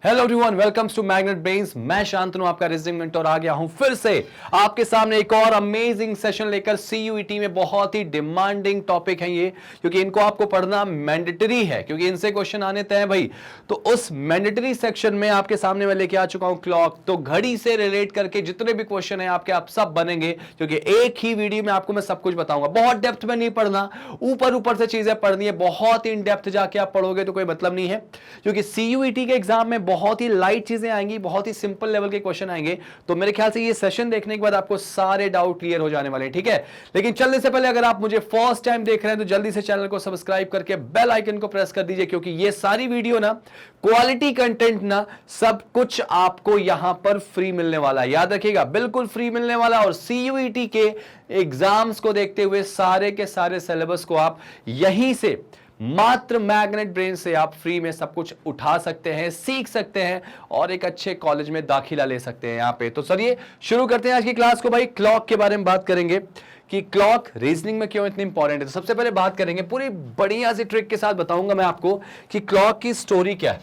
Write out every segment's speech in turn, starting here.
Hello everyone, welcomes to magnet brains. मैं शांतनु, आपका reasoning mentor आ गया हूं फिर से आपके सामने एक और अमेजिंग सेशन लेकर। सीयूईटी में बहुत ही डिमांडिंग टॉपिक है ये, क्योंकि इनको आपको पढ़ना मैंडेटरी है, क्योंकि इनसे क्वेश्चन आने तय हैं भाई। तो उस मैंडेटरी सेक्शन में आपके सामने मैं लेके आ चुका हूं क्लॉक। तो घड़ी से रिलेट करके जितने भी क्वेश्चन है आपके, आप सब बनेंगे, क्योंकि एक ही वीडियो में आपको मैं सब कुछ बताऊंगा। बहुत डेप्थ में नहीं पढ़ना, ऊपर ऊपर से चीजें पढ़नी है। बहुत इन डेप्थ जाके आप पढ़ोगे तो कोई मतलब नहीं है, क्योंकि सीयूईटी के एग्जाम में बहुत ही लाइट चीजें आएंगी, बहुत ही सिंपल लेवल के क्वेश्चन आएंगे। तो मेरे ख्याल से ये सेशन देखने के बाद आपको सारे डाउट क्लियर हो जाने वाले हैं, ठीक है। लेकिन चलने से पहले अगर आप मुझे फर्स्ट टाइम देख रहे हैं तो जल्दी से चैनल को सब्सक्राइब करके बेल आइकन को प्रेस कर दीजिए, क्योंकि ये सारी वीडियो ना, क्वालिटी कंटेंट ना, सब कुछ आपको यहां पर फ्री मिलने वाला है। याद रखिएगा, बिल्कुल फ्री मिलने वाला। और सीयूईटी के एग्जाम्स को देखते हुए सारे के सारे सिलेबस को आप यहीं से, मात्र मैग्नेट ब्रेन से आप फ्री में सब कुछ उठा सकते हैं, सीख सकते हैं और एक अच्छे कॉलेज में दाखिला ले सकते हैं यहां पे। तो चलिए शुरू करते हैं आज की क्लास को। भाई क्लॉक के बारे में बात करेंगे कि क्लॉक रीजनिंग में क्यों इतनी इंपॉर्टेंट है। तो सबसे पहले बात करेंगे, पूरी बढ़िया सी ट्रिक के साथ बताऊंगा मैं आपको कि क्लॉक की स्टोरी क्या है।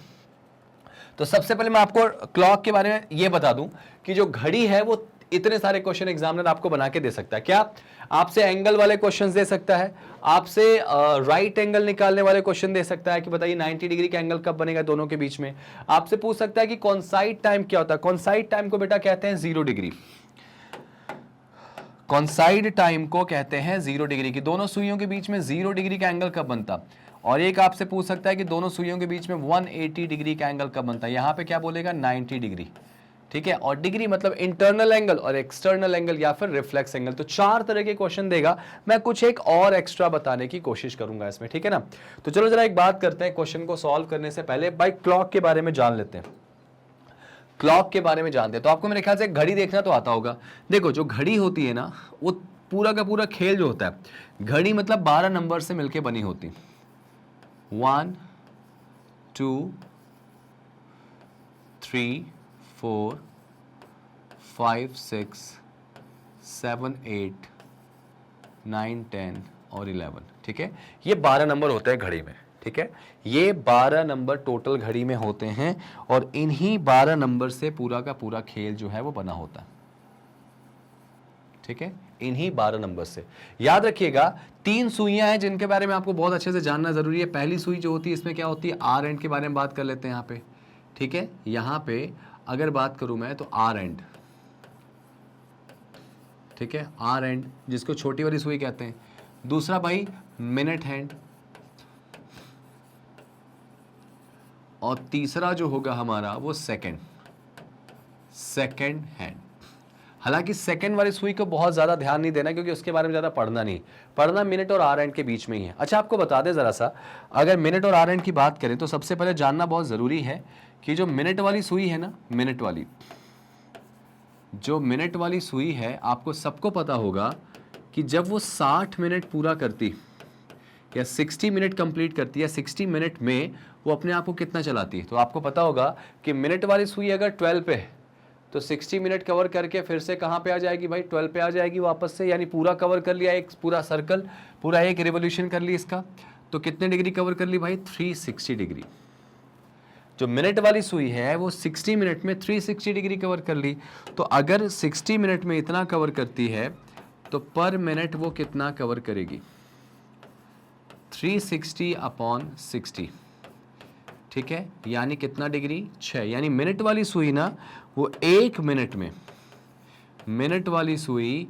तो सबसे पहले मैं आपको क्लॉक के बारे में यह बता दूं कि जो घड़ी है वो इतने सारे क्वेश्चन एग्जामिनर आपको बना के दे सकता है। क्या आपसे एंगल वाले क्वेश्चंस दे सकता है, आपसे राइट एंगल निकालने वाले क्वेश्चन दे सकता है कि बताइए 90 डिग्री का एंगल कब बनेगा दोनों के बीच में। आपसे पूछ सकता है कि कॉन्साइड टाइम क्या होता है। कॉन्साइड टाइम को बेटा कहते हैं 0 डिग्री। कॉन्साइड टाइम को कहते हैं 0 डिग्री की, दोनों सुइयों के बीच में 0 डिग्री का एंगल कब बनता। और एक आपसे पूछ सकता है कि दोनों सुइयों के बीच में 180 डिग्री का एंगल कब बनता है। यहां पे क्या बोलेगा, 90 डिग्री, ठीक है। और डिग्री मतलब इंटरनल एंगल और एक्सटर्नल एंगल या फिर रिफ्लेक्स एंगल। तो 4 तरह के क्वेश्चन देगा। मैं कुछ एक और एक्स्ट्रा बताने की कोशिश करूंगा इसमें, ठीक है ना। तो चलो जरा एक बात करते हैं, क्वेश्चन को सॉल्व करने से पहले भाई क्लॉक के बारे में जान लेते हैं। क्लॉक के बारे में जानते हैं तो आपको मेरे ख्याल से घड़ी देखना तो आता होगा। देखो जो घड़ी होती है ना, वो पूरा का पूरा खेल जो होता है, घड़ी मतलब 12 नंबर से मिलकर बनी होती। 1 2 3 4 5 6 7 8 9 10 और 11, ठीक है। ये 12 नंबर होते हैं घड़ी में, ठीक है। ये 12 नंबर टोटल घड़ी में होते हैं और इन्हीं 12 नंबर से पूरा का पूरा खेल जो है वो बना होता है, ठीक है। इन्हीं 12 नंबर से याद रखिएगा। 3 सुइयां हैं जिनके बारे में आपको बहुत अच्छे से जानना जरूरी है। पहली सुई जो होती है इसमें क्या होती है, आर एंड के बारे में बात कर लेते हैं यहाँ पे, ठीक है। यहां पे अगर बात करूं मैं तो आर एंड, ठीक है, आर एंड जिसको छोटी वाली सुई कहते हैं। दूसरा भाई मिनट हैंड, और तीसरा जो होगा हमारा वो सेकंड हैंड। हालांकि सेकंड वाली सुई को बहुत ज्यादा ध्यान नहीं देना, क्योंकि उसके बारे में ज्यादा पढ़ना नहीं, पढ़ना मिनट और आर एंड के बीच में ही है। अच्छा आपको बता दें जरा सा, अगर मिनट और आर एंड की बात करें तो सबसे पहले जानना बहुत जरूरी है कि जो मिनट वाली सुई है ना, जो मिनट वाली सुई है, आपको सबको पता होगा कि जब वो 60 मिनट पूरा करती या 60 मिनट कंप्लीट करती है, 60 मिनट में वो अपने आप को कितना चलाती है। तो आपको पता होगा कि मिनट वाली सुई अगर 12 पे है तो 60 मिनट कवर करके फिर से कहाँ पे आ जाएगी भाई, 12 पे आ जाएगी वापस से। यानी पूरा कवर कर लिया, एक पूरा सर्कल, पूरा एक रिवोल्यूशन कर ली इसका। तो कितने डिग्री कवर कर ली भाई, 360 डिग्री। जो मिनट वाली सुई है वो 60 मिनट में 360 डिग्री कवर कर ली। तो अगर 60 मिनट में इतना कवर करती है तो पर मिनट वो कितना कवर करेगी, 360/60, ठीक है। यानी कितना डिग्री, 6। यानी मिनट वाली सुई ना, वो 1 मिनट में, मिनट वाली सुई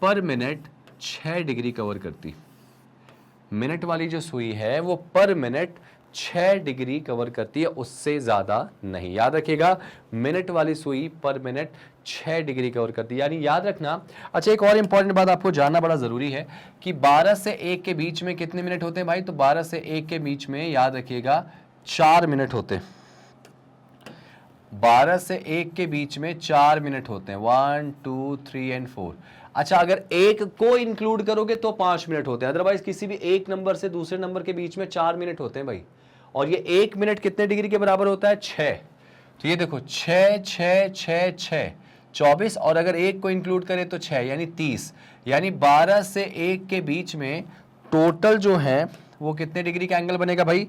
पर मिनट 6 डिग्री कवर करती। मिनट वाली जो सुई है वो पर मिनट 6 डिग्री कवर करती है, उससे ज्यादा नहीं। याद रखिएगा, मिनट वाली सुई पर मिनट 6 डिग्री कवर करती है, यानी याद रखना। अच्छा एक और इंपॉर्टेंट बात आपको जानना बड़ा जरूरी है कि 12 से 1 के बीच में कितने मिनट होते हैं भाई। तो 12 से 1 के बीच में याद रखिएगा 4 मिनट होते हैं। 12 से 1 के बीच में 4 मिनट होते हैं, 1 2 3 एंड 4। अच्छा अगर एक को इंक्लूड करोगे तो 5 मिनट होते हैं, अदरवाइज किसी भी एक नंबर से दूसरे नंबर के बीच में 4 मिनट होते हैं भाई। और ये 1 मिनट कितने डिग्री के बराबर होता है, 6। तो ये देखो 6 6 6 6 24, और अगर एक को इंक्लूड करें तो 6 यानी 30। यानी 12 से 1 के बीच में टोटल जो है वो कितने डिग्री का एंगल बनेगा भाई,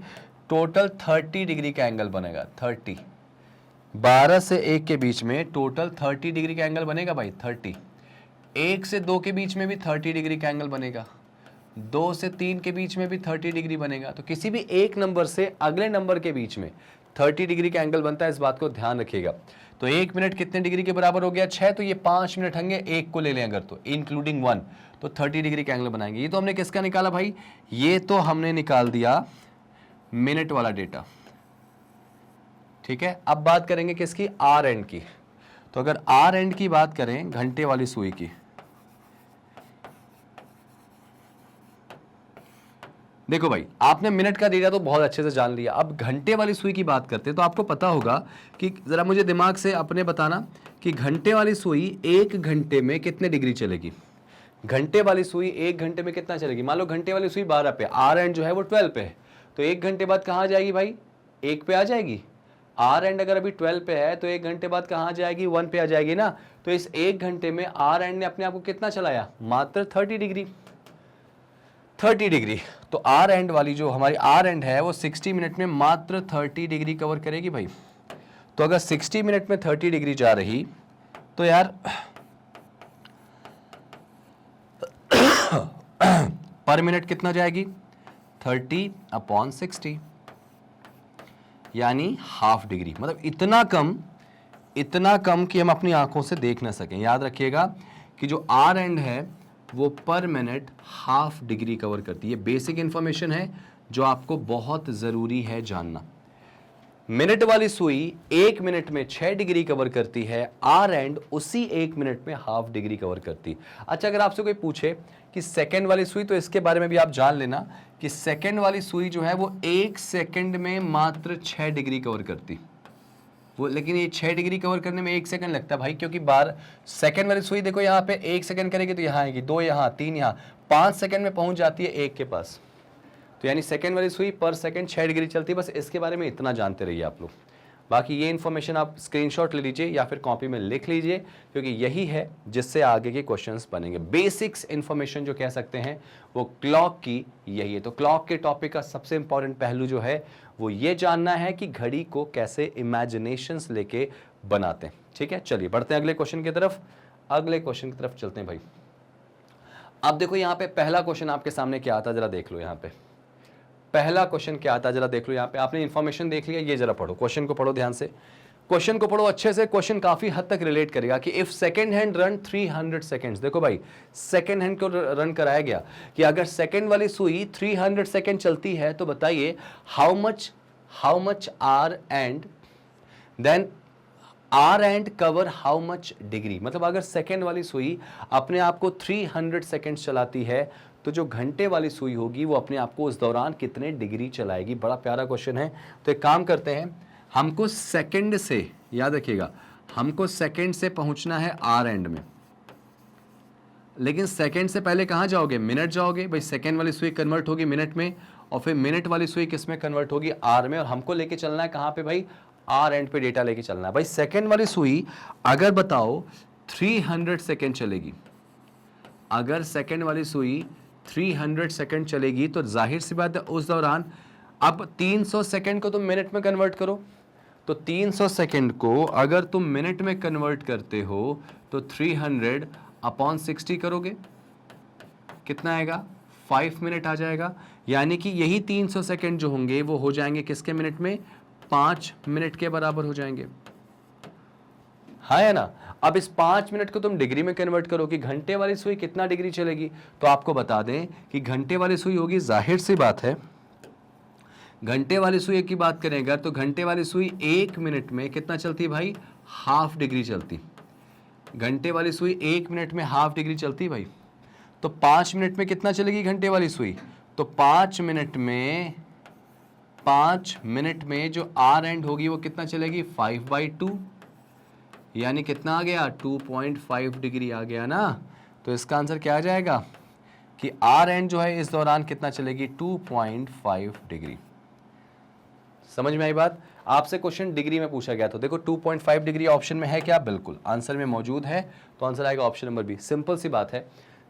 टोटल 30 डिग्री का एंगल बनेगा, 30। 12 से 1 के बीच में टोटल 30 डिग्री का एंगल बनेगा भाई, 30। 1 से 2 के बीच में भी 30 डिग्री का एंगल बनेगा, 2 से 3 के बीच में भी 30 डिग्री बनेगा। तो किसी भी एक नंबर से अगले नंबर के बीच में 30 डिग्री का एंगल बनता है, इस बात को ध्यान रखिएगा। तो 1 मिनट कितने डिग्री के बराबर हो गया, 6, तो ये 5 मिनट होंगे, 1 को ले लें अगर तो इंक्लूडिंग 1, तो 30 डिग्री का एंगल बनाएंगे। ये तो हमने किसका निकाला भाई, ये तो हमने निकाल दिया मिनट वाला डेटा, ठीक है। अब बात करेंगे किसकी, आर एंड की। तो अगर आर एंड की बात करें, घंटे वाली सुई की, देखो भाई आपने मिनट का डेटा तो बहुत अच्छे से जान लिया, अब घंटे वाली सुई की बात करते हैं। तो आपको पता होगा कि जरा मुझे दिमाग से अपने बताना कि घंटे वाली सुई 1 घंटे में कितने डिग्री चलेगी। घंटे वाली सुई 1 घंटे में कितना चलेगी, मान लो घंटे वाली सुई 12 पे, आर एंड जो है वो 12 पे है, तो 1 घंटे बाद कहाँ जाएगी भाई, 1 पे आ जाएगी। आर एंड अगर अभी 12 पे है तो 1 घंटे बाद कहाँ जाएगी, 1 पे आ जाएगी ना। तो इस 1 घंटे में आर एंड ने अपने आप को कितना चलाया, मात्र 30 डिग्री, 30 डिग्री। तो आर एंड वाली जो हमारी आर एंड है वो 60 मिनट में मात्र 30 डिग्री कवर करेगी भाई। तो अगर 60 मिनट में 30 डिग्री जा रही तो यार पर मिनट कितना जाएगी, 30/60, यानी हाफ डिग्री। मतलब इतना कम कि हम अपनी आंखों से देख ना सकें। याद रखिएगा कि जो आर एंड है वो पर मिनट हाफ डिग्री कवर करती है। बेसिक इंफॉर्मेशन है जो आपको बहुत ज़रूरी है जानना। मिनट वाली सुई 1 मिनट में 6 डिग्री कवर करती है, आर एंड उसी 1 मिनट में हाफ डिग्री कवर करती। अच्छा, अगर आपसे कोई पूछे कि सेकंड वाली सुई, तो इसके बारे में भी आप जान लेना कि सेकंड वाली सुई जो है वो 1 सेकंड में मात्र 6 डिग्री कवर करती वो। लेकिन ये 6 डिग्री कवर करने में 1 सेकंड लगता है भाई, क्योंकि सेकंड वाली सुई देखो यहाँ पे 1 सेकंड करेगी तो यहाँ आएगी, 2 यहाँ, 3 यहाँ, 5 सेकंड में पहुंच जाती है 1 के पास। तो यानी सेकंड वाली सुई पर सेकंड 6 डिग्री चलती है। बस इसके बारे में इतना जानते रहिए आप लोग। बाकी ये इन्फॉर्मेशन आप स्क्रीनशॉट ले लीजिए या फिर कॉपी में लिख लीजिए, क्योंकि यही है जिससे आगे के क्वेश्चंस बनेंगे। बेसिक्स इन्फॉर्मेशन जो कह सकते हैं वो क्लॉक की यही है। तो क्लॉक के टॉपिक का सबसे इंपॉर्टेंट पहलू जो है वो ये जानना है कि घड़ी को कैसे इमेजिनेशंस लेके बनाते हैं। ठीक है, चलिए बढ़ते हैं अगले क्वेश्चन की तरफ। अगले क्वेश्चन की तरफ चलते हैं भाई। अब देखो यहाँ पे पहला क्वेश्चन आपके सामने क्या आता है, जरा देख लो। यहाँ पे पहला क्वेश्चन क्या आता है, जरा देख लो। यहाँ पे आपने इन्फॉर्मेशन देख लिया, ये जरा पढ़ो, क्वेश्चन को पढ़ो ध्यान से, क्वेश्चन को पढ़ो अच्छे से। क्वेश्चन काफी हद तक रिलेट करेगा कि if second hand run 300 seconds. देखो भाई सेकंड हैंड को रन कराया गया कि अगर सेकंड वाली सुई 300 सेकंड चलती है तो बताइए how much hour hand then hour hand cover how much degree. मतलब अगर सेकंड वाली सुई अपने आप को 300 सेकंड चलाती है तो जो घंटे वाली सुई होगी वो अपने आप को उस दौरान कितने डिग्री चलाएगी। बड़ा प्यारा क्वेश्चन है। तो एक काम करते हैं, हमको सेकंड से, याद रखिएगा, हमको सेकंड से पहुंचना है आर एंड में, लेकिन सेकंड से पहले कहां जाओगे, मिनट जाओगे भाई। सेकंड वाली सुई कन्वर्ट होगी मिनट में, और फिर मिनट वाली सुई किस में कन्वर्ट होगी, आर में। और हमको लेके चलना है कहां पे भाई, आर एंड पे डेटा लेके चलना है भाई। सेकंड वाली सुई अगर बताओ 300 सेकंड चलेगी, अगर सेकंड वाली सुई 300 सेकंड चलेगी तो जाहिर सी बात है उस दौरान, अब 300 सेकंड को तुम मिनट में कन्वर्ट करो, तो 300 सेकंड को अगर तुम मिनट में कन्वर्ट करते हो तो 300/60 करोगे, कितना आएगा, 5 मिनट आ जाएगा। यानी कि यही 300 सेकंड जो होंगे वो हो जाएंगे किसके मिनट में, 5 मिनट के बराबर हो जाएंगे। हाँ है ना। अब इस 5 मिनट को तुम डिग्री में कन्वर्ट करो कि घंटे वाली सुई कितना डिग्री चलेगी, तो आपको बता दें कि घंटे वाली सुई होगी, जाहिर सी बात है, घंटे वाली सुई की बात करें अगर, तो घंटे वाली सुई 1 मिनट में कितना चलती है भाई, हाफ डिग्री चलती। घंटे वाली सुई 1 मिनट में हाफ डिग्री चलती भाई। तो 5 मिनट में कितना चलेगी घंटे वाली सुई, तो 5 मिनट में जो आर एंड होगी वो कितना चलेगी, 5/2, यानी कितना आ गया, 2.5 डिग्री आ गया ना। तो इसका आंसर क्या आ जाएगा कि आर एंड जो है इस दौरान कितना चलेगी, 2.5 डिग्री। समझ में आई बात। आपसे क्वेश्चन डिग्री में पूछा गया, तो देखो 2.5 डिग्री ऑप्शन में है क्या, बिल्कुल आंसर में मौजूद है। तो आंसर आएगा ऑप्शन नंबर बी। सिंपल सी बात है,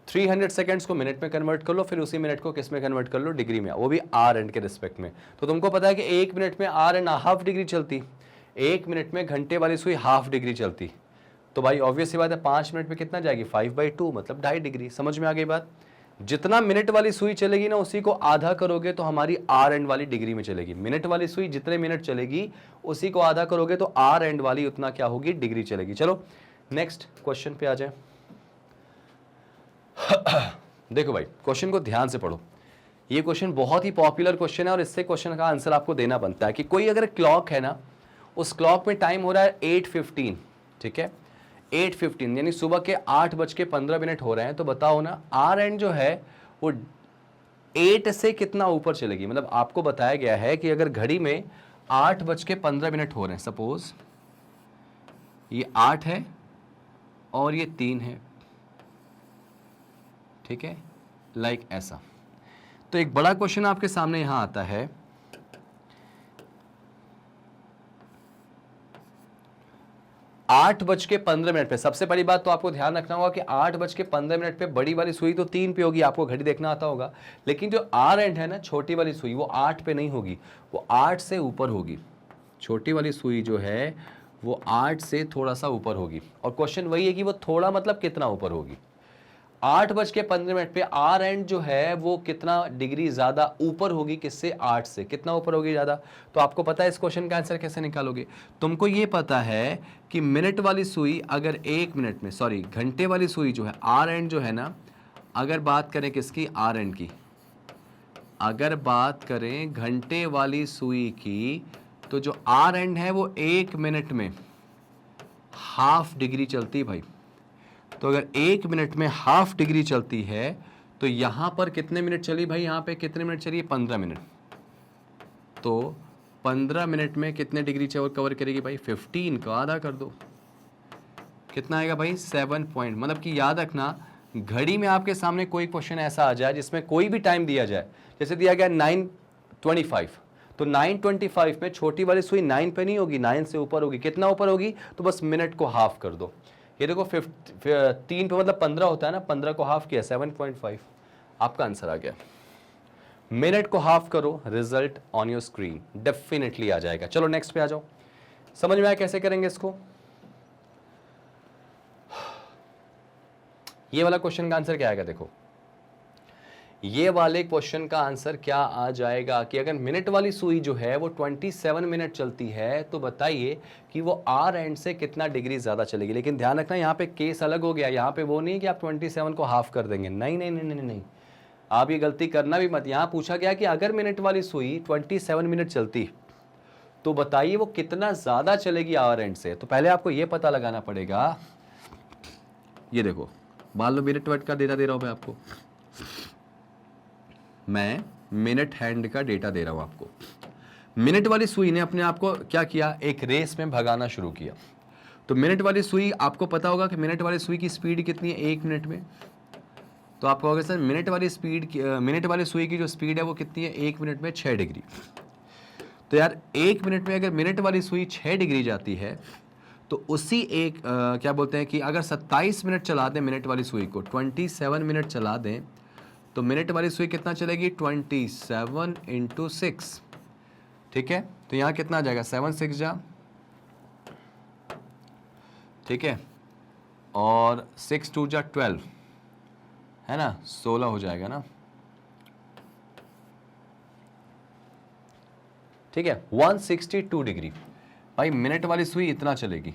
300 सेकंड्स को मिनट में कन्वर्ट कर लो, फिर उसी मिनट को किस में कन्वर्ट कर लो, डिग्री में, वो भी आर एंड के रिस्पेक्ट में। तो तुमको पता है कि 1 मिनट में आर एंड हाफ डिग्री चलती, 1 मिनट में घंटे वाली सुई हाफ डिग्री चलती, तो भाई ऑब्वियस सी बात है 5 मिनट में कितना जाएगी 5/2 मतलब 2.5 डिग्री। समझ में आ गई बात। जितना मिनट वाली सुई चलेगी ना उसी को आधा करोगे तो हमारी आर एंड वाली डिग्री में चलेगी। मिनट वाली सुई जितने मिनट चलेगी उसी को आधा करोगे तो आर एंड वाली उतना क्या होगी डिग्री चलेगी। चलो नेक्स्ट क्वेश्चन पे आ जाए। देखो भाई क्वेश्चन को ध्यान से पढ़ो, ये क्वेश्चन बहुत ही पॉपुलर क्वेश्चन है और इससे क्वेश्चन का आंसर आपको देना बनता है कि कोई अगर क्लॉक है ना, उस क्लॉक में टाइम हो रहा है 8:15, ठीक है 8:15 यानी सुबह के 8:15 हो रहे हैं, तो बताओ ना आर एंड जो है वो 8 से कितना ऊपर चलेगी। मतलब आपको बताया गया है कि अगर घड़ी में 8:15 हो रहे हैं, सपोज ये 8 है और ये 3 है, ठीक है लाइक ऐसा। तो एक बड़ा क्वेश्चन आपके सामने यहां आता है, 8:15 पे। सबसे बड़ी बात तो आपको ध्यान रखना होगा कि 8:15 पे बड़ी वाली सुई तो 3 पे होगी, आपको घड़ी देखना आता होगा, लेकिन जो आर एंड है ना छोटी वाली सुई वो 8 पे नहीं होगी, वो 8 से ऊपर होगी। छोटी वाली सुई जो है वो 8 से थोड़ा सा ऊपर होगी, और क्वेश्चन वही है कि वो थोड़ा मतलब कितना ऊपर होगी। 8:15 पे आर एंड जो है वो कितना डिग्री ज्यादा ऊपर होगी, किससे 8 से कितना ऊपर होगी ज्यादा। तो आपको पता है इस क्वेश्चन का आंसर कैसे निकालोगे। तुमको ये पता है कि मिनट वाली सुई अगर 1 मिनट में, सॉरी घंटे वाली सुई जो है आर एंड जो है ना, अगर बात करें किसकी आर एंड की, अगर बात करें घंटे वाली सुई की, तो जो आर एंड है वो 1 मिनट में हाफ डिग्री चलती है भाई। तो अगर 1 मिनट में हाफ डिग्री चलती है तो यहां पर कितने मिनट चली भाई, यहां पे कितने मिनट चली, 15 मिनट। तो 15 मिनट में कितने डिग्री कवर करेगी भाई, 15 का आधा कर दो, कितना आएगा भाई 7 पॉइंट। मतलब कि याद रखना घड़ी में आपके सामने कोई क्वेश्चन ऐसा आ जाए जिसमें कोई भी टाइम दिया जाए, जैसे दिया गया 9:25, तो 9:25 में छोटी वाली सुई 9 पे नहीं होगी, 9 से ऊपर होगी। कितना ऊपर होगी, तो बस मिनट को हाफ कर दो। ये देखो 3 पे मतलब 15 होता है ना, 15 को हाफ किया 7.5, आपका आंसर आ गया। मिनट को हाफ करो, result on your screen definitely आ जाएगा। चलो नेक्स्ट पे आ जाओ। समझ में आया कैसे करेंगे इसको। ये वाला क्वेश्चन का आंसर क्या आएगा, देखो ये वाले क्वेश्चन का आंसर क्या आ जाएगा कि अगर मिनट वाली सुई जो है वो 27 मिनट चलती है, तो बताइए कि वो आर एंड से कितना डिग्री ज्यादा चलेगी। लेकिन ध्यान रखना यहाँ पे केस अलग हो गया, यहाँ पे वो नहीं कि आप 27 को हाफ कर देंगे, नहीं नहीं नहीं नहीं नहीं, आप ये गलती करना भी मत। यहाँ पूछा गया कि अगर मिनट वाली सुई 27 मिनट चलती तो बताइए वो कितना ज्यादा चलेगी आर एंड से। तो पहले आपको ये पता लगाना पड़ेगा, ये देखो मान लो मिनट वर्ड का डेटा दे रहा हूं मैं आपको, मैं मिनट हैंड का डेटा दे रहा हूं आपको। मिनट वाली सुई ने अपने आप को क्या किया, एक रेस में भगाना शुरू किया। तो मिनट वाली सुई, आपको पता होगा कि मिनट वाली सुई की स्पीड कितनी है 1 मिनट में। तो आपको होगा सर मिनट वाली सुई की जो स्पीड है वो कितनी है 1 मिनट में 6 डिग्री। तो यार 1 मिनट में अगर मिनट वाली सुई 6 डिग्री जाती है तो उसी क्या बोलते हैं कि अगर 27 मिनट चला दें मिनट वाली सुई को, 27 मिनट चला दें तो मिनट वाली सुई कितना चलेगी 27 × 6, ठीक है। तो यहाँ कितना आ जाएगा 7 6 जा, ठीक है, और 6 2 जा 12, है ना 16 हो जाएगा ना, ठीक है 162 डिग्री। भाई मिनट वाली सुई इतना चलेगी।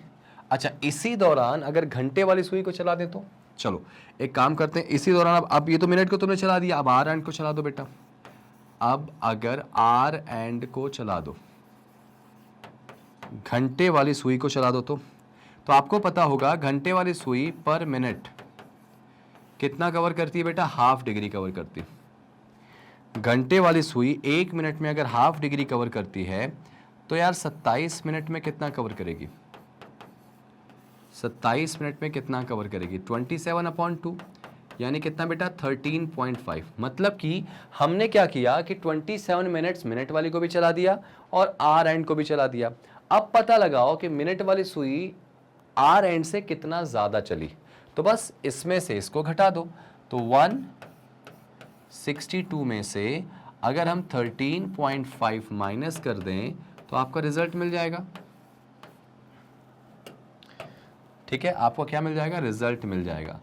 अच्छा इसी दौरान अगर घंटे वाली सुई को चला दे तो, चलो एक काम करते हैं, इसी दौरान अब ये तो मिनट को तुमने चला दिया, अब आर एंड को चला दो बेटा। अब अगर आर एंड को चला दो, घंटे वाली सुई को चला दो, तो आपको पता होगा घंटे वाली सुई पर मिनट कितना कवर करती है बेटा, हाफ डिग्री कवर करती है। घंटे वाली सुई 1 मिनट में अगर हाफ डिग्री कवर करती है तो यार 27 मिनट में कितना कवर करेगी, 27 मिनट में कितना कवर करेगी 27/2, यानी कितना बेटा 13.5। मतलब कि हमने क्या किया कि 27 मिनट्स मिनट वाली को भी चला दिया और आर एंड को भी चला दिया। अब पता लगाओ कि मिनट वाली सुई आर एंड से कितना ज्यादा चली, तो बस इसमें से इसको घटा दो। तो 162 में से अगर हम 13.5 माइनस कर दें तो आपका रिजल्ट मिल जाएगा। ठीक है, आपको क्या मिल जाएगा, रिजल्ट मिल जाएगा।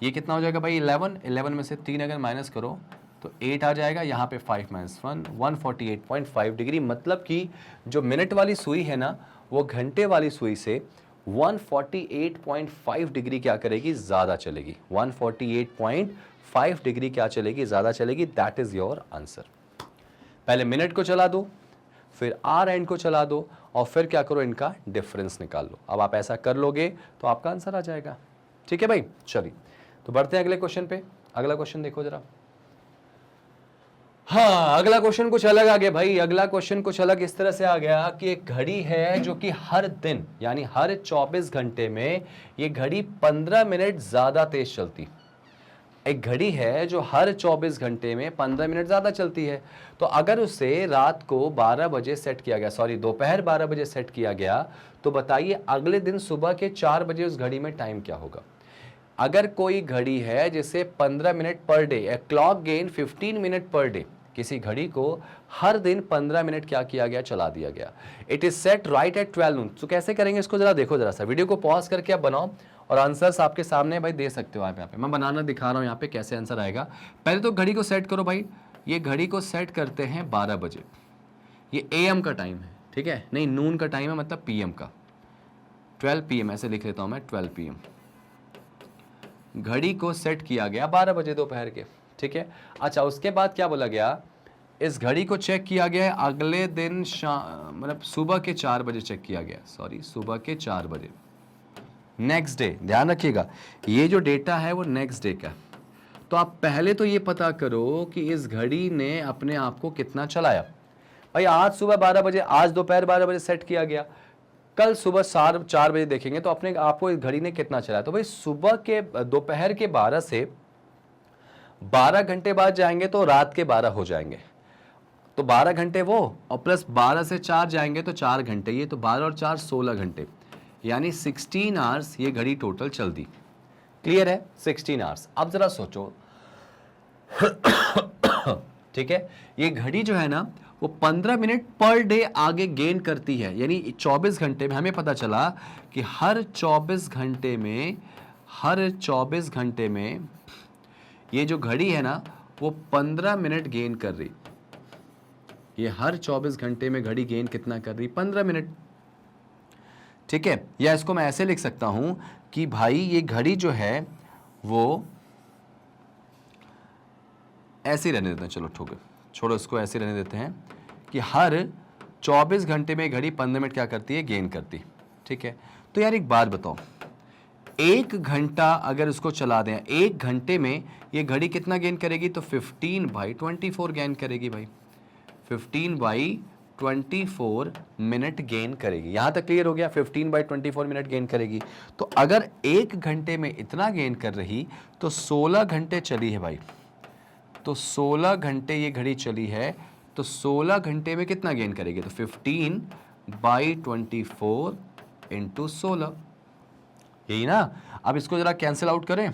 ये कितना हो जाएगा भाई 11, 11 में से 3 अगर माइनस करो तो 8 आ जाएगा, यहाँ पे 5 माइनस 1, 148.5 डिग्री। मतलब कि जो मिनट वाली सुई है ना वो घंटे वाली सुई से 148.5 डिग्री क्या करेगी, ज़्यादा चलेगी। 148.5 डिग्री क्या चलेगी, ज़्यादा चलेगी। That is your answer. पहले मिनट को चला दो, फिर आर एंड को चला दो और फिर क्या करो, इनका डिफरेंस निकाल लो। अब आप ऐसा कर लोगे तो आपका आंसर आ जाएगा। ठीक है भाई, चलिए तो बढ़ते हैं अगले क्वेश्चन पे। अगला क्वेश्चन देखो जरा। हाँ, अगला क्वेश्चन कुछ अलग आ गया भाई। अगला क्वेश्चन कुछ अलग इस तरह से आ गया कि एक घड़ी है जो कि हर दिन यानी हर 24 घंटे में ये घड़ी 15 मिनट ज्यादा तेज चलती। एक घड़ी है जो हर 24 घंटे में 15 मिनट ज्यादा चलती है। तो अगर उसे रात को 12 बजे सेट किया गया, सॉरी दोपहर 12 बजे सेट किया गया, तो बताइए अगले दिन सुबह के 4 बजे उस घड़ी में टाइम क्या होगा। अगर कोई घड़ी है जिसे 15 minute per day, a clock gain 15 minute per day, किसी घड़ी को हर दिन 15 मिनट क्या किया गया, चला दिया गया। It is set right at 12 noon. तो कैसे करेंगे इसको, जरा देखो जरा सा, वीडियो को पॉज करके आप बनाओ और आंसर्स आपके सामने भाई दे सकते हो आप। यहाँ पे मैं बनाना दिखा रहा हूँ यहाँ पे कैसे आंसर आएगा। पहले तो घड़ी को सेट करो भाई। ये घड़ी को सेट करते हैं 12 बजे। ये AM का टाइम है, ठीक है, नहीं नून का टाइम है, मतलब PM का। 12 PM ऐसे लिख लेता हूँ मैं, 12 PM। घड़ी को सेट किया गया 12 बजे दोपहर के, ठीक है। अच्छा, उसके बाद क्या बोला गया, इस घड़ी को चेक किया गया है अगले दिन मतलब सुबह के 4 बजे चेक किया गया, सॉरी सुबह के 4 बजे, नेक्स्ट डे। ध्यान रखिएगा ये जो डेटा है वो नेक्स्ट डे का। तो आप पहले तो ये पता करो कि इस घड़ी ने अपने आप को कितना चलाया। भाई आज सुबह 12 बजे, आज दोपहर 12 बजे सेट किया गया, कल सुबह 4 बजे देखेंगे तो अपने आपको इस घड़ी ने कितना चलाया। तो भाई सुबह के दोपहर के 12 से 12 घंटे बाद जाएंगे तो रात के 12 हो जाएंगे, तो 12 घंटे वो, और प्लस 12 से 4 जाएंगे तो 4 घंटे ये, तो 12 और 4 16 घंटे, यानी 16 आवर्स ये घड़ी टोटल चल दी। क्लियर है, 16 आवर्स। अब जरा सोचो ठीक है, ये घड़ी जो है ना वो 15 मिनट पर डे आगे गेन करती है, यानी 24 घंटे में हमें पता चला कि हर 24 घंटे में ये जो घड़ी है ना वो 15 मिनट गेन कर रही। ये हर 24 घंटे में घड़ी गेन कितना कर रही, 15 मिनट, ठीक है। या इसको मैं ऐसे लिख सकता हूं कि भाई ये घड़ी जो है वो ऐसे ही रहने देते हैं, चलो छोड़ो इसको, ऐसे रहने देते हैं कि हर 24 घंटे में घड़ी 15 मिनट क्या करती है, गेन करती, ठीक है। तो यार एक बात बताओ, 1 घंटा अगर इसको चला दें, 1 घंटे में ये घड़ी कितना गेन करेगी, तो 15/24 गेन करेगी भाई, 15/24 मिनट गेन करेगी। यहां तक क्लियर हो गया, 15/24 मिनट गेन करेगी। तो अगर 1 घंटे में इतना गेन कर रही तो 16 घंटे चली है भाई, तो 16 घंटे ये घड़ी चली है, तो 16 घंटे में कितना गेन करेगी, तो 15/24 इंटू 16, यही ना। अब इसको जरा कैंसिल आउट करें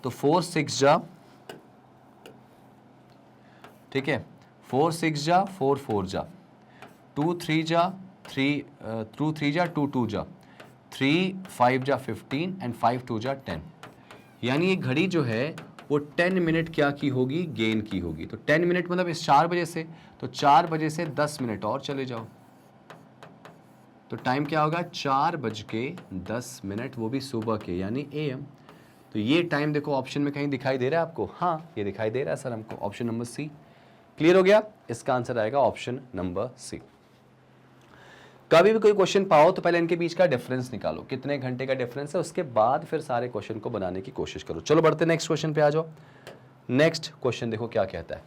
तो 4 6 जा, ठीक है, 4 6 जा, 4 4 जा, 2 3 जा, 3 3 जा, 2 2 जा, 3 5 जा 15 एंड 5 2 जा 10, यानी ये घड़ी जो है वो 10 मिनट क्या की होगी, गेन की होगी। तो 10 मिनट मतलब इस 4 बजे से, तो 4 बजे से 10 मिनट और चले जाओ, तो टाइम क्या होगा, 4:10, वो भी सुबह के, यानी AM। तो ये टाइम देखो ऑप्शन में कहीं दिखाई दे रहा है आपको, हाँ ये दिखाई दे रहा है सर हमको, ऑप्शन नंबर C। क्लियर हो गया, इसका आंसर आएगा ऑप्शन नंबर C। कभी भी कोई क्वेश्चन पाओ तो पहले इनके बीच का डिफरेंस निकालो, कितने घंटे का डिफरेंस है, उसके बाद फिर सारे क्वेश्चन को बनाने की कोशिश करो। चलो बढ़ते नेक्स्ट क्वेश्चन पे आ जाओ। नेक्स्ट क्वेश्चन देखो क्या कहता है।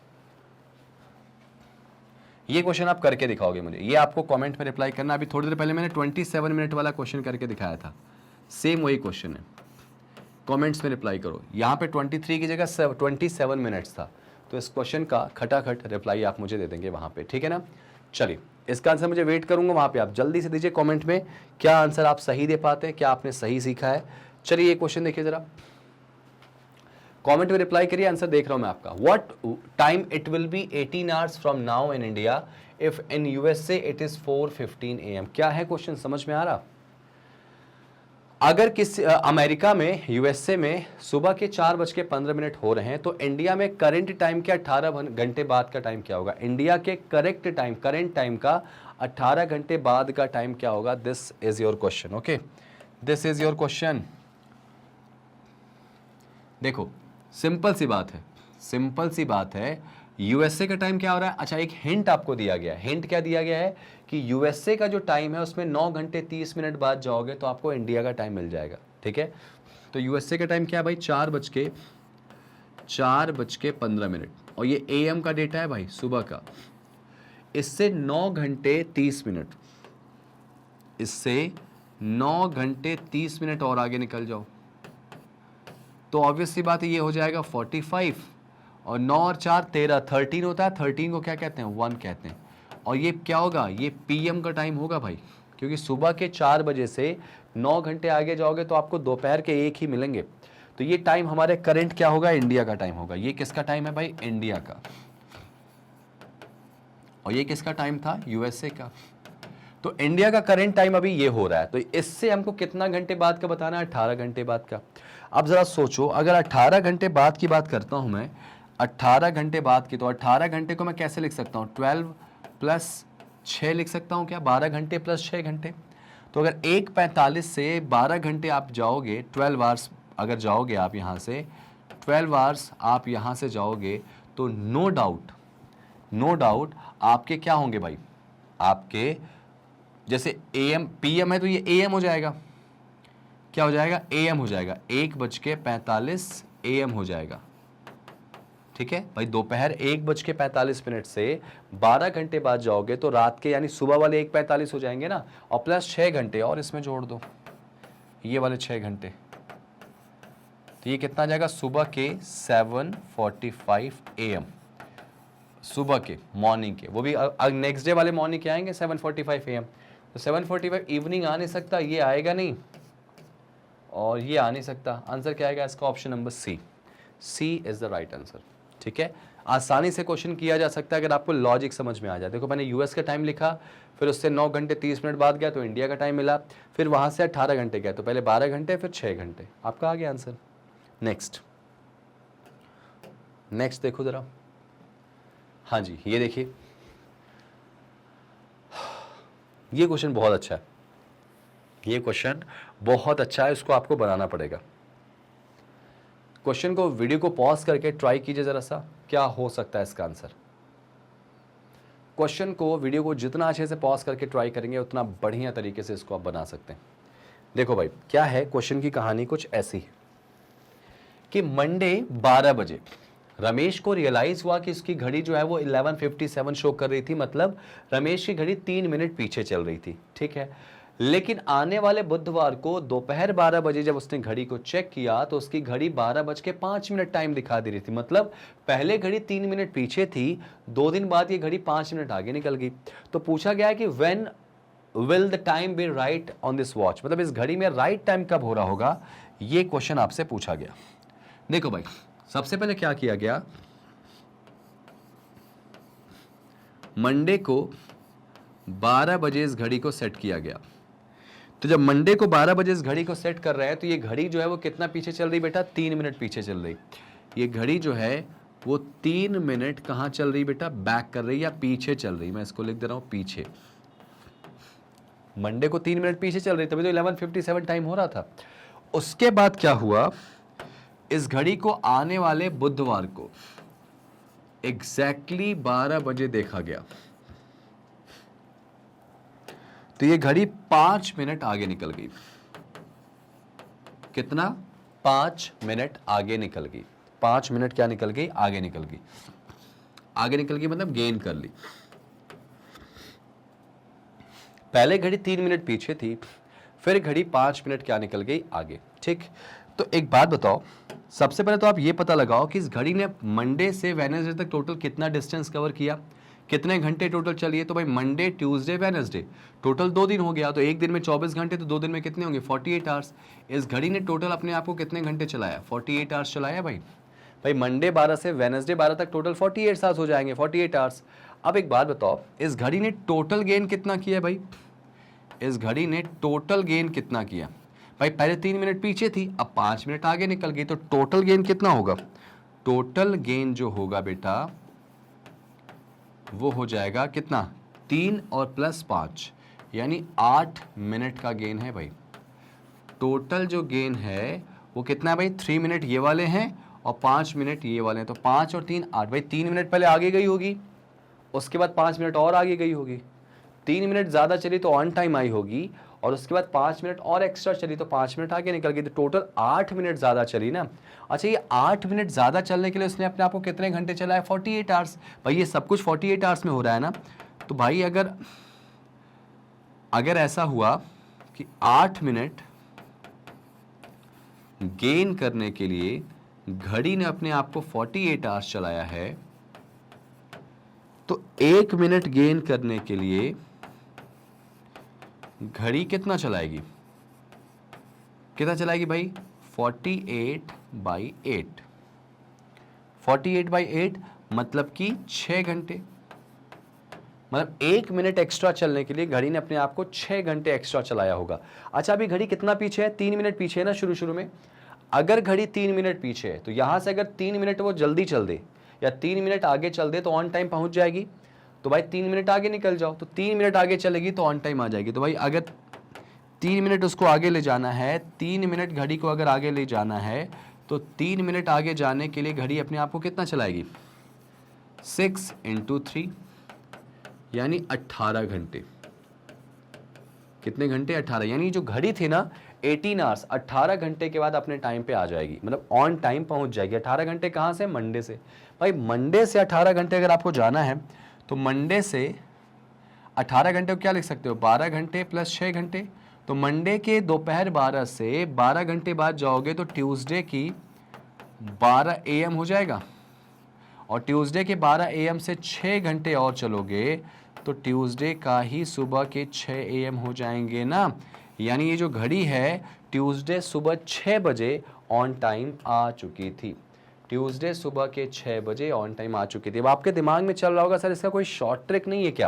ये क्वेश्चन आप करके दिखाओगे मुझे, ये आपको कमेंट में रिप्लाई करना। अभी थोड़ी देर पहले मैंने 27 मिनट वाला क्वेश्चन करके दिखाया था, सेम वही क्वेश्चन है, कमेंट्स में रिप्लाई करो। यहाँ पे 23 की जगह 27 मिनट्स था, तो इस क्वेश्चन का खटाखट रिप्लाई आप मुझे दे देंगे वहाँ पे, ठीक है ना। चलिए इसका आंसर मुझे वेट करूंगा, वहाँ पे आप जल्दी से दीजिए कमेंट में क्या आंसर आप सही दे पाते हैं, क्या आपने सही सीखा है। चलिए ये क्वेश्चन देखिए जरा, कमेंट में रिप्लाई करिए, आंसर देख रहा हूं मैं आपका। What time it will be 18 hours from now in India if in USA it is 4:15 AM। क्या है क्वेश्चन, समझ में आ रहा? अगर किसी अमेरिका में, यूएसए में सुबह के 4:15 हो रहे हैं, तो इंडिया में करंट टाइम के 18 घंटे बाद का टाइम क्या होगा? इंडिया के करंट टाइम का 18 घंटे बाद का टाइम क्या होगा? This is your question. Okay, this is your question. देखो सिंपल सी बात है, यूएसए का टाइम क्या हो रहा है? अच्छा, एक हिंट आपको दिया गया है। हिंट क्या दिया गया है कि यूएसए का जो टाइम है उसमें 9 घंटे 30 मिनट बाद जाओगे तो आपको इंडिया का टाइम मिल जाएगा। ठीक है, तो यूएसए का टाइम क्या है भाई? 4:15 और ये एएम का डेटा है भाई, सुबह का। इससे 9 घंटे 30 मिनट, इससे 9 घंटे 30 मिनट और आगे निकल जाओ तो ऑब्वियसली बात है ये हो जाएगा 45, और 9 और 4 13, 13 होता है। 13 को क्या कहते हैं? 1 कहते हैं। और ये क्या होगा? ये पीएम का टाइम होगा भाई, क्योंकि सुबह के 4 बजे से 9 घंटे आगे जाओगे तो आपको दोपहर के 1 ही मिलेंगे। तो ये टाइम हमारे करंट क्या होगा? इंडिया का टाइम होगा। ये किसका टाइम है भाई? इंडिया का। और ये किसका टाइम था? यूएसए का। तो इंडिया का करंट टाइम अभी ये हो रहा है, तो इससे हमको कितना घंटे बाद का बताना है? 18 घंटे बाद का। अब जरा सोचो, अगर 18 घंटे बाद की बात करता हूं मैं, 18 घंटे बाद की, तो 18 घंटे को मैं कैसे लिख सकता हूं? 12 + 6 लिख सकता हूं क्या? 12 घंटे + 6 घंटे। तो अगर 1:45 से 12 घंटे आप जाओगे, 12 आवर्स अगर जाओगे आप यहाँ से, 12 आवर्स आप यहाँ से जाओगे, तो नो डाउट आपके क्या होंगे भाई? आपके जैसे एएम पीएम है तो ये एएम हो जाएगा। क्या हो जाएगा? एएम हो जाएगा। 1:45 एएम हो जाएगा। ठीक है भाई, दोपहर 1:45 से 12 घंटे बाद जाओगे तो रात के यानी सुबह वाले 1:45 हो जाएंगे ना, और प्लस 6 घंटे और इसमें जोड़ दो, ये वाले 6 घंटे, तो ये कितना आ जाएगा? सुबह के 7:45 AM, सुबह के मॉर्निंग के, वो भी नेक्स्ट डे वाले मॉर्निंग के आएंगे 7:45 AM। तो 7:45 इवनिंग आ नहीं सकता, ये आएगा नहीं और ये आ नहीं सकता। आंसर क्या आएगा इसका? Option number C is the right answer. ठीक है, आसानी से क्वेश्चन किया जा सकता है अगर आपको लॉजिक समझ में आ जाए। देखो मैंने यूएस का टाइम लिखा, फिर उससे 9 घंटे 30 मिनट बाद गया तो इंडिया का टाइम मिला, फिर वहां से 18 घंटे गया तो पहले 12 घंटे फिर 6 घंटे, आपका आ गया आंसर। नेक्स्ट देखो जरा। हाँ जी, ये देखिए, ये क्वेश्चन बहुत अच्छा है, ये क्वेश्चन बहुत अच्छा है, इसको आपको बनाना पड़ेगा। क्वेश्चन को, वीडियो को पॉज करके ट्राई कीजिए जरा सा, क्या हो सकता है इसका आंसर। क्वेश्चन को, वीडियो को जितना अच्छे से पॉज करके ट्राई करेंगे उतना बढ़िया तरीके से इसको आप बना सकते हैं। देखो भाई, क्या है क्वेश्चन की कहानी कुछ ऐसी है कि मंडे 12 बजे रमेश को रियलाइज हुआ कि इसकी घड़ी जो है वो 11:57 शो कर रही थी, मतलब रमेश की घड़ी 3 मिनट पीछे चल रही थी। ठीक है, लेकिन आने वाले बुधवार को दोपहर 12 बजे जब उसने घड़ी को चेक किया तो उसकी घड़ी 12:05 टाइम दिखा दे रही थी, मतलब पहले घड़ी 3 मिनट पीछे थी, 2 दिन बाद ये घड़ी 5 मिनट आगे निकल गई। तो पूछा गया कि when will the time be right on this watch, मतलब इस घड़ी में राइट टाइम कब हो रहा होगा, ये क्वेश्चन आपसे पूछा गया। देखो भाई, सबसे पहले क्या किया गया, मंडे को 12 बजे इस घड़ी को सेट किया गया। तो जब मंडे को 12 बजे इस घड़ी को सेट कर रहे हैं तो ये घड़ी जो है वो कितना पीछे चल रही बेटा? 3 मिनट पीछे चल रही। ये घड़ी जो है वो 3 मिनट कहां चल रही बेटा? बैक कर रही या पीछे चल रही। मैं इसको लिख दे रहा हूं पीछे। मंडे को 3 मिनट पीछे चल रही, तभी तो 11:57 टाइम हो रहा था। उसके बाद क्या हुआ, इस घड़ी को आने वाले बुधवार को एग्जैक्टली 12 बजे देखा गया तो ये घड़ी 5 मिनट आगे निकल गई। कितना? 5 मिनट आगे निकल गई। 5 मिनट क्या निकल गई? आगे निकल गई। आगे निकल गई मतलब गेन कर ली। पहले घड़ी 3 मिनट पीछे थी, फिर घड़ी 5 मिनट क्या निकल गई? आगे। ठीक, तो एक बात बताओ, सबसे पहले तो आप ये पता लगाओ कि इस घड़ी ने मंडे से वेडनेसडे तक टोटल कितना डिस्टेंस कवर किया, कितने घंटे टोटल चलिए। तो भाई मंडे, ट्यूसडे, वेडनेसडे, टोटल 2 दिन हो गया, तो एक दिन में 24 घंटे, तो 2 दिन में कितने होंगे? 48 आवर्स। इस घड़ी ने टोटल अपने आप को कितने घंटे चलाया? 48 आवर्स चलाया भाई मंडे 12 से वेडनेसडे 12 तक टोटल 48 आवर्स हो जाएंगे, 48 आवर्स। अब एक बात बताओ, इस घड़ी ने टोटल गेन कितना किया भाई? इस घड़ी ने टोटल गेन कितना किया? भाई पहले 3 मिनट पीछे थी, अब 5 मिनट आगे निकल गई, तो टोटल गेन कितना होगा? टोटल गेन जो होगा बेटा वो हो जाएगा कितना? 3 और प्लस 5 यानी 8 मिनट का गेन है भाई। टोटल जो गेन है वो कितना है भाई? 3 मिनट ये वाले हैं और 5 मिनट ये वाले हैं, तो 5 और 3 8। भाई 3 मिनट पहले आगे गई होगी, उसके बाद 5 मिनट और आगे गई होगी, 3 मिनट ज़्यादा चली तो ऑन टाइम आई होगी, और उसके बाद 5 मिनट और एक्स्ट्रा चली तो 5 मिनट आगे निकल गई, तो टोटल 8 मिनट ज़्यादा चली ना। अच्छा, ये 8 मिनट ज़्यादा चलने के लिए उसने अपने आप को कितने घंटे चलाया? 48 आवर्स। भाई ये सब कुछ 48 आवर्स में हो रहा है ना। तो भाई अगर ऐसा हुआ कि 8 मिनट गेन करने के लिए घड़ी ने अपने आप को 48 आवर्स चलाया है, तो 1 मिनट गेन करने के लिए घड़ी कितना चलाएगी? कितना चलाएगी भाई? 48/8। 48/8 मतलब कि 6 घंटे। मतलब 1 मिनट एक्स्ट्रा चलने के लिए घड़ी ने अपने आप को 6 घंटे एक्स्ट्रा चलाया होगा। अच्छा, अभी घड़ी कितना पीछे है? 3 मिनट पीछे है ना शुरू में। अगर घड़ी 3 मिनट पीछे है तो यहां से अगर 3 मिनट वो जल्दी चल दे या 3 मिनट आगे चल दे तो ऑन टाइम पहुंच जाएगी। तो भाई 3 मिनट आगे निकल जाओ, तो 3 मिनट आगे चलेगी तो ऑन टाइम आ जाएगी। तो भाई अगर 3 मिनट उसको आगे ले जाना है, 3 मिनट घड़ी को अगर आगे ले जाना है, तो 3 मिनट आगे जाने के लिए घड़ी अपने आप को कितना चलाएगी? 6 × 3 यानी 18 घंटे। कितने घंटे? 18। यानी जो घड़ी थी ना 18 आवर्स, 18 घंटे के बाद अपने टाइम पे आ जाएगी, मतलब ऑन टाइम पहुंच जाएगी। 18 घंटे कहां से? मंडे से। भाई मंडे से 18 घंटे अगर आपको जाना है तो मंडे से 18 घंटे को क्या लिख सकते हो? 12 घंटे प्लस 6 घंटे। तो मंडे के दोपहर 12 से 12 घंटे बाद जाओगे तो ट्यूसडे की 12 AM हो जाएगा, और ट्यूसडे के 12 AM से 6 घंटे और चलोगे तो ट्यूसडे का ही सुबह के 6 AM हो जाएंगे ना। यानी ये जो घड़ी है ट्यूसडे सुबह 6 बजे ऑन टाइम आ चुकी थी। ट्यूसडे सुबह के 6 बजे ऑन टाइम आ चुकी थी। अब आपके दिमाग में चल रहा होगा सर इसका कोई शॉर्ट ट्रिक नहीं है क्या?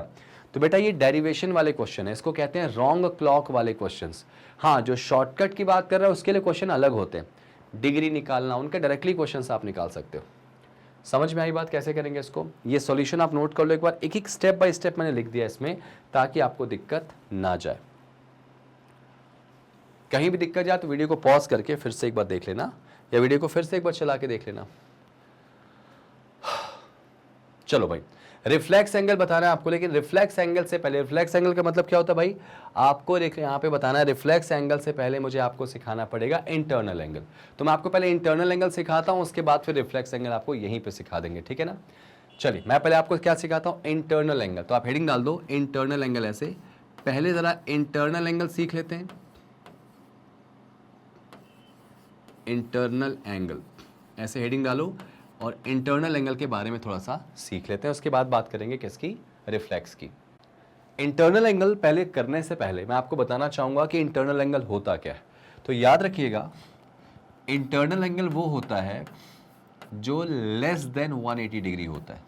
तो बेटा ये डेरिवेशन वाले क्वेश्चन है, इसको कहते हैं रॉन्ग क्लॉक वाले क्वेश्चंस। हाँ, जो शॉर्टकट की बात कर रहा है उसके लिए क्वेश्चन अलग होते हैं, डिग्री निकालना, उनके डायरेक्टली क्वेश्चन आप निकाल सकते हो। समझ में आई बात? कैसे करेंगे इसको? ये सॉल्यूशन आप नोट कर लो एक बार, एक स्टेप बाय स्टेप मैंने लिख दिया इसमें ताकि आपको दिक्कत ना जाए। कहीं भी दिक्कत जाए तो वीडियो को पॉज करके फिर से एक बार देख लेना, या वीडियो को फिर से एक बार चला के देख लेना। चलो भाई, रिफ्लेक्स एंगल बताना है आपको, लेकिन रिफ्लेक्स एंगल से पहले, रिफ्लेक्स एंगल का मतलब क्या होता है भाई? आपको यहाँ पे बताना है रिफ्लेक्स एंगल से पहले मुझे आपको सिखाना पड़ेगा इंटरनल एंगल। तो मैं आपको पहले इंटरनल एंगल सिखाता हूं, उसके बाद फिर रिफ्लेक्स एंगल आपको यहीं पे सिखा देंगे, ठीक है ना। चलिए मैं पहले आपको क्या सिखाता हूं, इंटरनल एंगल। तो आप हेडिंग डाल दो इंटरनल एंगल ऐसे। पहले जरा इंटरनल एंगल सीख लेते हैं। इंटरनल एंगल ऐसे हेडिंग डालो और इंटरनल एंगल के बारे में थोड़ा सा सीख लेते हैं, उसके बाद बात करेंगे किसकी? रिफ्लेक्स की। इंटरनल एंगल पहले करने से पहले मैं आपको बताना चाहूंगा कि इंटरनल एंगल होता क्या है। तो याद रखिएगा, इंटरनल एंगल वो होता है जो लेस देन 180 डिग्री होता है।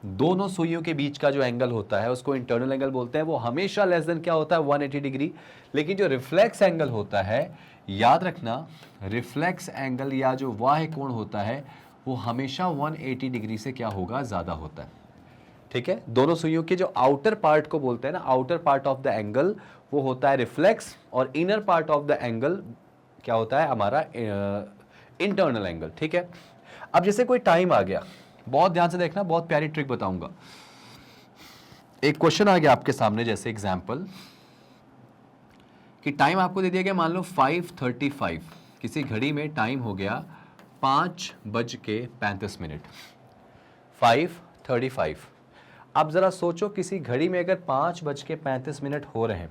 दोनों सुइयों के बीच का जो एंगल होता है उसको इंटरनल एंगल बोलते हैं। वो हमेशा लेस देन क्या होता है? 180 डिग्री। लेकिन जो रिफ्लेक्स एंगल होता है, याद रखना, रिफ्लेक्स एंगल या जो बाह्य कोण होता है वो हमेशा 180 डिग्री से क्या होगा? ज्यादा होता है, ठीक है। दोनों सुइयों के जो आउटर पार्ट को बोलते हैं ना, outer part of the angle, वो होता है रिफ्लेक्स, और inner part of the angle क्या होता है? हमारा इंटरनल एंगल, ठीक है। अब जैसे कोई टाइम आ गया, बहुत ध्यान से देखना, बहुत प्यारी ट्रिक बताऊंगा। एक क्वेश्चन आ गया आपके सामने, जैसे एग्जांपल कि टाइम आपको दे दिया गया, मान लो 5:35, किसी घड़ी में टाइम हो गया 5:35। 5:35। अब जरा सोचो, किसी घड़ी में अगर 5:35 हो रहे हैं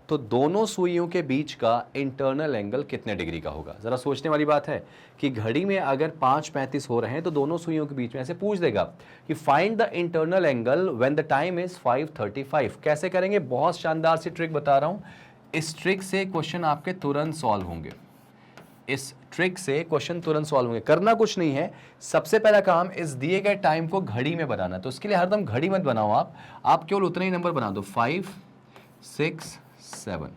तो दोनों सुइयों के बीच का इंटरनल एंगल कितने डिग्री का होगा? जरा सोचने वाली बात है कि घड़ी में अगर 5:35 हो रहे हैं तो दोनों सुइयों के बीच में, ऐसे पूछ देगा कि find the internal angle when the time is 5:35। कैसे करेंगे? बहुत शानदार सी ट्रिक बता रहा हूं। इस ट्रिक से क्वेश्चन आपके तुरंत सॉल्व होंगे। इस ट्रिक से क्वेश्चन तुरंत सॉल्व होंगे। करना कुछ नहीं है, सबसे पहला काम इस दिए गए टाइम को घड़ी में बनाना। तो उसके लिए हरदम घड़ी मत बनाओ आप केवल उतने ही नंबर बना दो, 5, 6, 7।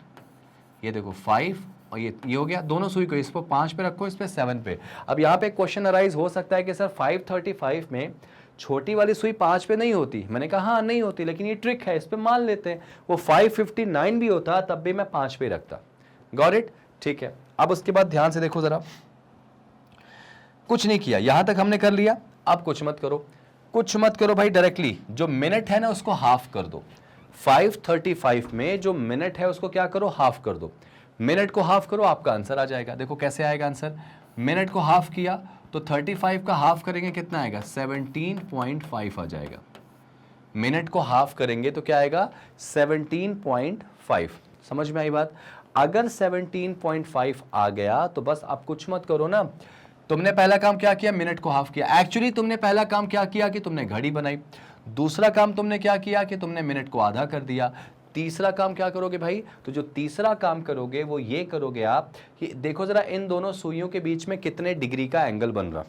ये देखो 5 और ये हो गया। दोनों सुई को इस पर 5 पे रखो, इस पे 7 पे। अब यहाँ पे क्वेश्चन अराइज हो सकता है कि सर 535 में छोटी वाली सुई 5 पे नहीं होती। मैंने कहा हाँ नहीं होती, लेकिन ये ट्रिक है, इस पे मान लेते हैं। वो 559 भी होता तब भी मैं 5 पे रखता। Got it? ठीक है। अब उसके बाद ध्यान से देखो जरा, कुछ नहीं किया, यहां तक हमने कर लिया। अब कुछ मत करो, कुछ मत करो भाई, डायरेक्टली जो मिनट है ना उसको हाफ कर दो। 535 में जो मिनट है उसको क्या करो, हाफ कर दो। मिनट को हाफ करो, आपका आंसर आ जाएगा। देखो कैसे आएगा आंसर, मिनट को हाफ किया तो 35 का हाफ करेंगे कितना आएगा, 17.5 आ जाएगा। मिनट को हाफ करेंगे तो क्या आएगा, 17.5। समझ में आई बात? अगर 17.5 आ गया तो बस आप कुछ मत करो ना। तुमने पहला काम क्या किया, मिनट को हाफ किया। एक्चुअली तुमने पहला काम क्या किया कि तुमने घड़ी बनाई। दूसरा काम तुमने क्या किया कि तुमने मिनट को आधा कर दिया। तीसरा काम क्या करोगे भाई, तो जो तीसरा काम करोगे वो ये करोगे आप कि देखो जरा इन दोनों सुइयों के बीच में कितने डिग्री का एंगल बन रहा।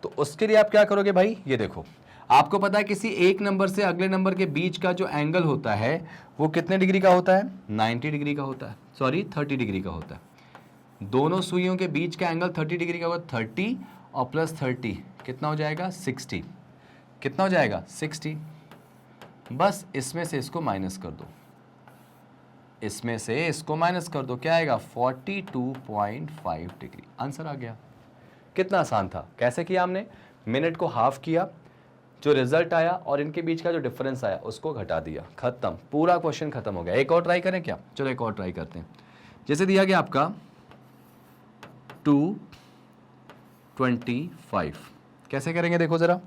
तो उसके लिए आप क्या करोगे भाई, ये देखो, आपको पता है किसी एक नंबर से अगले नंबर के बीच का जो एंगल होता है वो कितने डिग्री का होता है, 90 डिग्री का होता है, सॉरी 30 डिग्री का होता है। दोनों सुइयों के बीच का एंगल 30 डिग्री का होगा। 30 और प्लस 30 कितना हो जाएगा, 60। कितना हो जाएगा, 60। बस इसमें से इसको माइनस कर दो, इसमें से इसको माइनस कर दो, क्या आएगा 42.5 डिग्री। आंसर आ गया। कितना आसान था। कैसे किया हमने, मिनट को हाफ किया, जो रिजल्ट आया और इनके बीच का जो डिफरेंस आया उसको घटा दिया, खत्म, पूरा क्वेश्चन खत्म हो गया। एक और ट्राई करें क्या, चलो एक और ट्राई करते हैं। जैसे दिया गया आपका 225, कैसे करेंगे देखो जरा,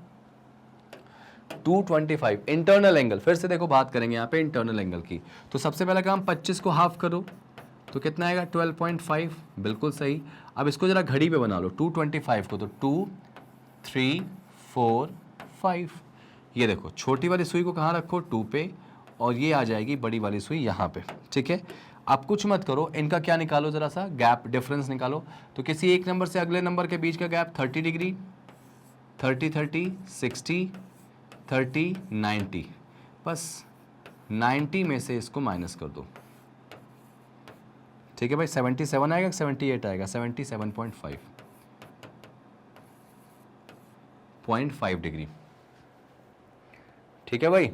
225 इंटरनल एंगल। फिर से देखो बात करेंगे यहाँ पे इंटरनल एंगल की। तो सबसे पहला काम 25 को हाफ करो तो कितना आएगा, 12.5। बिल्कुल सही। अब इसको जरा घड़ी पे बना लो 225 को, तो 2 3 4 5। ये देखो छोटी वाली सुई को कहाँ रखो, 2 पे, और ये आ जाएगी बड़ी वाली सुई यहाँ पे। ठीक है, आप कुछ मत करो, इनका क्या निकालो, जरा सा गैप डिफरेंस निकालो। तो किसी एक नंबर से अगले नंबर के बीच का गैप 30 डिग्री, 30 30 60 30 90। बस 90 में से इसको माइनस कर दो। ठीक है भाई, 77 आएगा, 78 आएगा, 77.5 डिग्री। ठीक है भाई,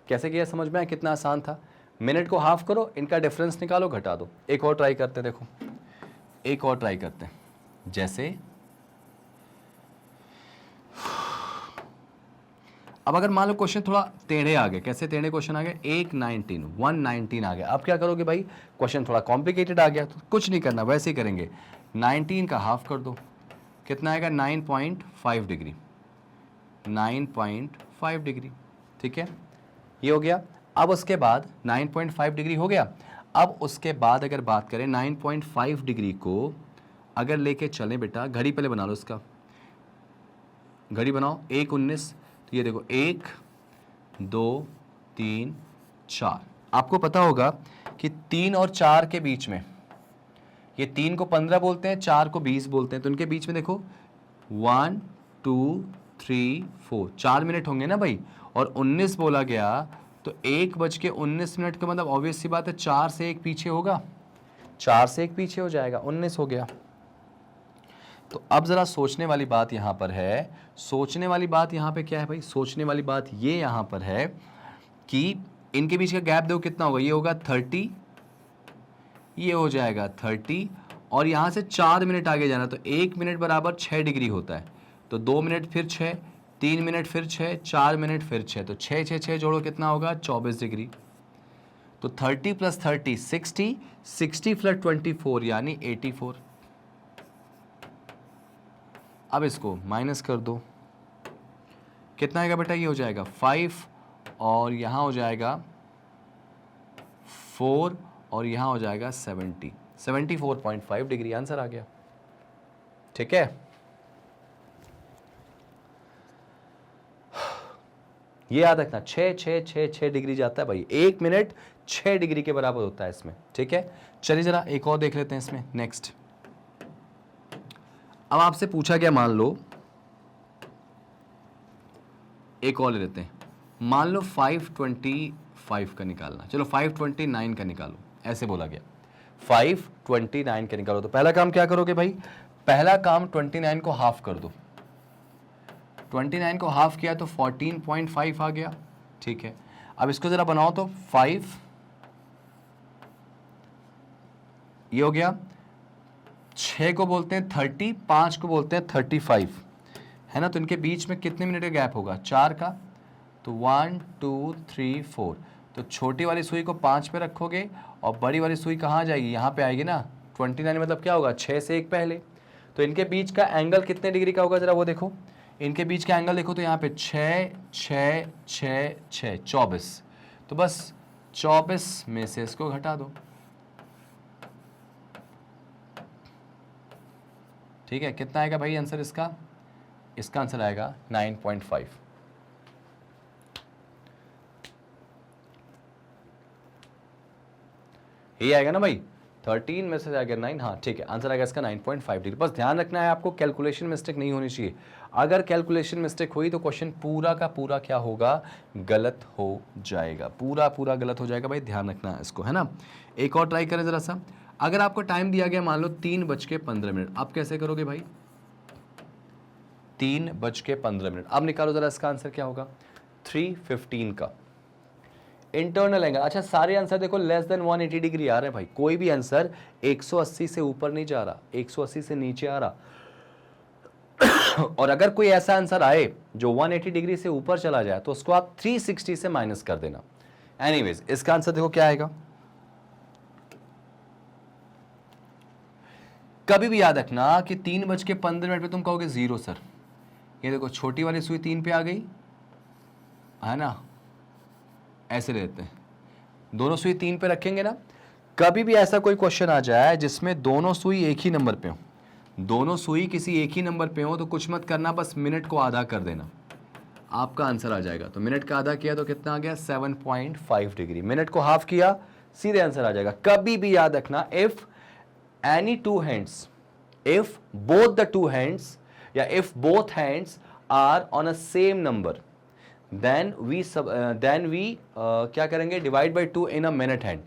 कैसे किया समझ में आया, कितना आसान था। मिनट को हाफ करो, इनका डिफरेंस निकालो, घटा दो। एक और ट्राई करते हैं, देखो एक और ट्राई करते हैं। जैसे अब अगर मान लो क्वेश्चन थोड़ा टेढ़े आ गए, कैसे टेढ़े क्वेश्चन आ गए, 119 आ गया। अब क्या करोगे भाई, क्वेश्चन थोड़ा कॉम्प्लिकेटेड आ गया तो कुछ नहीं करना, वैसे ही करेंगे। 19 का हाफ कर दो, कितना आएगा, 9.5 डिग्री, 9.5 डिग्री। ठीक है, ये हो गया। अब उसके बाद 9.5 डिग्री हो गया। अब उसके बाद अगर बात करें 9.5 डिग्री को अगर लेके चलें बेटा, घड़ी पहले बना लो, इसका घड़ी बनाओ, 1:19। तो ये देखो 1 2 3 4। आपको पता होगा कि 3 और 4 के बीच में, ये 3 को 15 बोलते हैं, 4 को 20 बोलते हैं, तो इनके बीच में देखो 1 2 3 4, 4 मिनट होंगे ना भाई। और 19 बोला गया तो 1:19 का मतलब ऑब्वियस सी बात है 4 से 1 पीछे होगा, 4 से 1 पीछे हो जाएगा, 19 हो गया। तो अब जरा सोचने वाली बात यहां पर है, सोचने वाली बात यहां पे क्या है भाई, सोचने वाली बात ये यहां पर है कि इनके बीच का गैप देखो कितना होगा, ये होगा 30, ये हो जाएगा 30, और यहां से 4 मिनट आगे जाना, तो 1 मिनट बराबर 6 डिग्री होता है। तो 2 मिनट फिर 6, 3 मिनट फिर 6, 4 मिनट फिर 6, तो 6 6 6 जोड़ो कितना होगा, 24 डिग्री। तो 30 + 30 60, 60 + 24 यानी 84। अब इसको माइनस कर दो, कितना आएगा बेटा, ये हो जाएगा 5, और यहाँ हो जाएगा 4, और यहाँ हो जाएगा 70, 74.5 डिग्री। आंसर आ गया। ठीक है, ये याद रखना, 6 6 6 6 डिग्री जाता है भाई, 1 मिनट 6 डिग्री के बराबर होता है इसमें। ठीक है, चलिए जरा एक और देख लेते हैं इसमें। नेक्स्ट, अब आपसे पूछा गया, मान लो एक और ले लेते हैं, मान लो 525 का निकालना, चलो 529 का निकालो, ऐसे बोला गया। 5 29 के निकालो। तो पहला काम क्या करोगे भाई, पहला काम 29 को हाफ कर दो। 29 को हाफ किया तो 14.5 आ गया, ठीक है। अब इसको जरा बनाओ तो 5 ये हो गया, 6 को बोलते हैं 30, 5 को बोलते हैं 35, है ना। तो इनके बीच में कितने मिनट का गैप होगा, 4 का। तो 1 2 3 4। तो छोटी वाली सुई को 5 पे रखोगे और बड़ी वाली सुई कहाँ जाएगी, यहाँ पे आएगी ना। 29 मतलब क्या होगा, 6 से 1 पहले। तो इनके बीच का एंगल कितने डिग्री का होगा, जरा वो देखो। इनके बीच का एंगल देखो तो यहाँ पे 6 6 6 6 24। तो बस 24 में से इसको घटा दो, ठीक है। कितना आएगा भाई आंसर इसका, इसका आंसर आएगा 9.5। ये आएगा ना भाई, 13 में से आएगा 9, हाँ ठीक है, आंसर आएगा इसका 9.5 डिग्री। बस ध्यान रखना है आपको, कैलकुलेशन मिस्टेक नहीं होनी चाहिए। अगर कैलकुलेशन मिस्टेक हुई तो क्वेश्चन पूरा का पूरा क्या होगा, गलत हो जाएगा, पूरा पूरा गलत हो जाएगा भाई, ध्यान रखना है इसको, है ना। एक और ट्राई करें जरा सा। अगर आपको टाइम दिया गया मान लो 3:15, आप कैसे करोगे भाई, 3:15। अब निकालो जरा इसका आंसर क्या होगा, 3:15 का इंटरनल एंगल। अच्छा सारे आंसर देखो लेस देन 180 डिग्री आ रहे हैं भाई, कोई भी आंसर 180 से ऊपर नहीं जा रहा, 180 से नीचे आ रहा। और अगर कोई ऐसा आंसर आए जो 180 डिग्री से ऊपर चला जाए तो उसको आप 360 से माइनस कर देना। एनीवेज इसका आंसर देखो क्या आएगा। कभी भी याद रखना कि 3:15 पे तुम कहोगे 0 सर। ये देखो छोटी वाली सुई 3 पे आ गई, है ना, ऐसे लेते हैं, दोनों सुई 3 पे रखेंगे ना। कभी भी ऐसा कोई क्वेश्चन आ जाए जिसमें दोनों सुई एक ही नंबर पे हो, दोनों सुई किसी एक ही नंबर पे हो, तो कुछ मत करना, बस मिनट को आधा कर देना, आपका आंसर आ जाएगा। तो मिनट का आधा किया तो कितना आ गया, 7.5 डिग्री। मिनट को हाफ किया, सीधे आंसर आ जाएगा। कभी भी याद रखना, if any two hands, if both the two hands या if both hands are on a same number, then we क्या करेंगे, divide by 2 in a minute hand.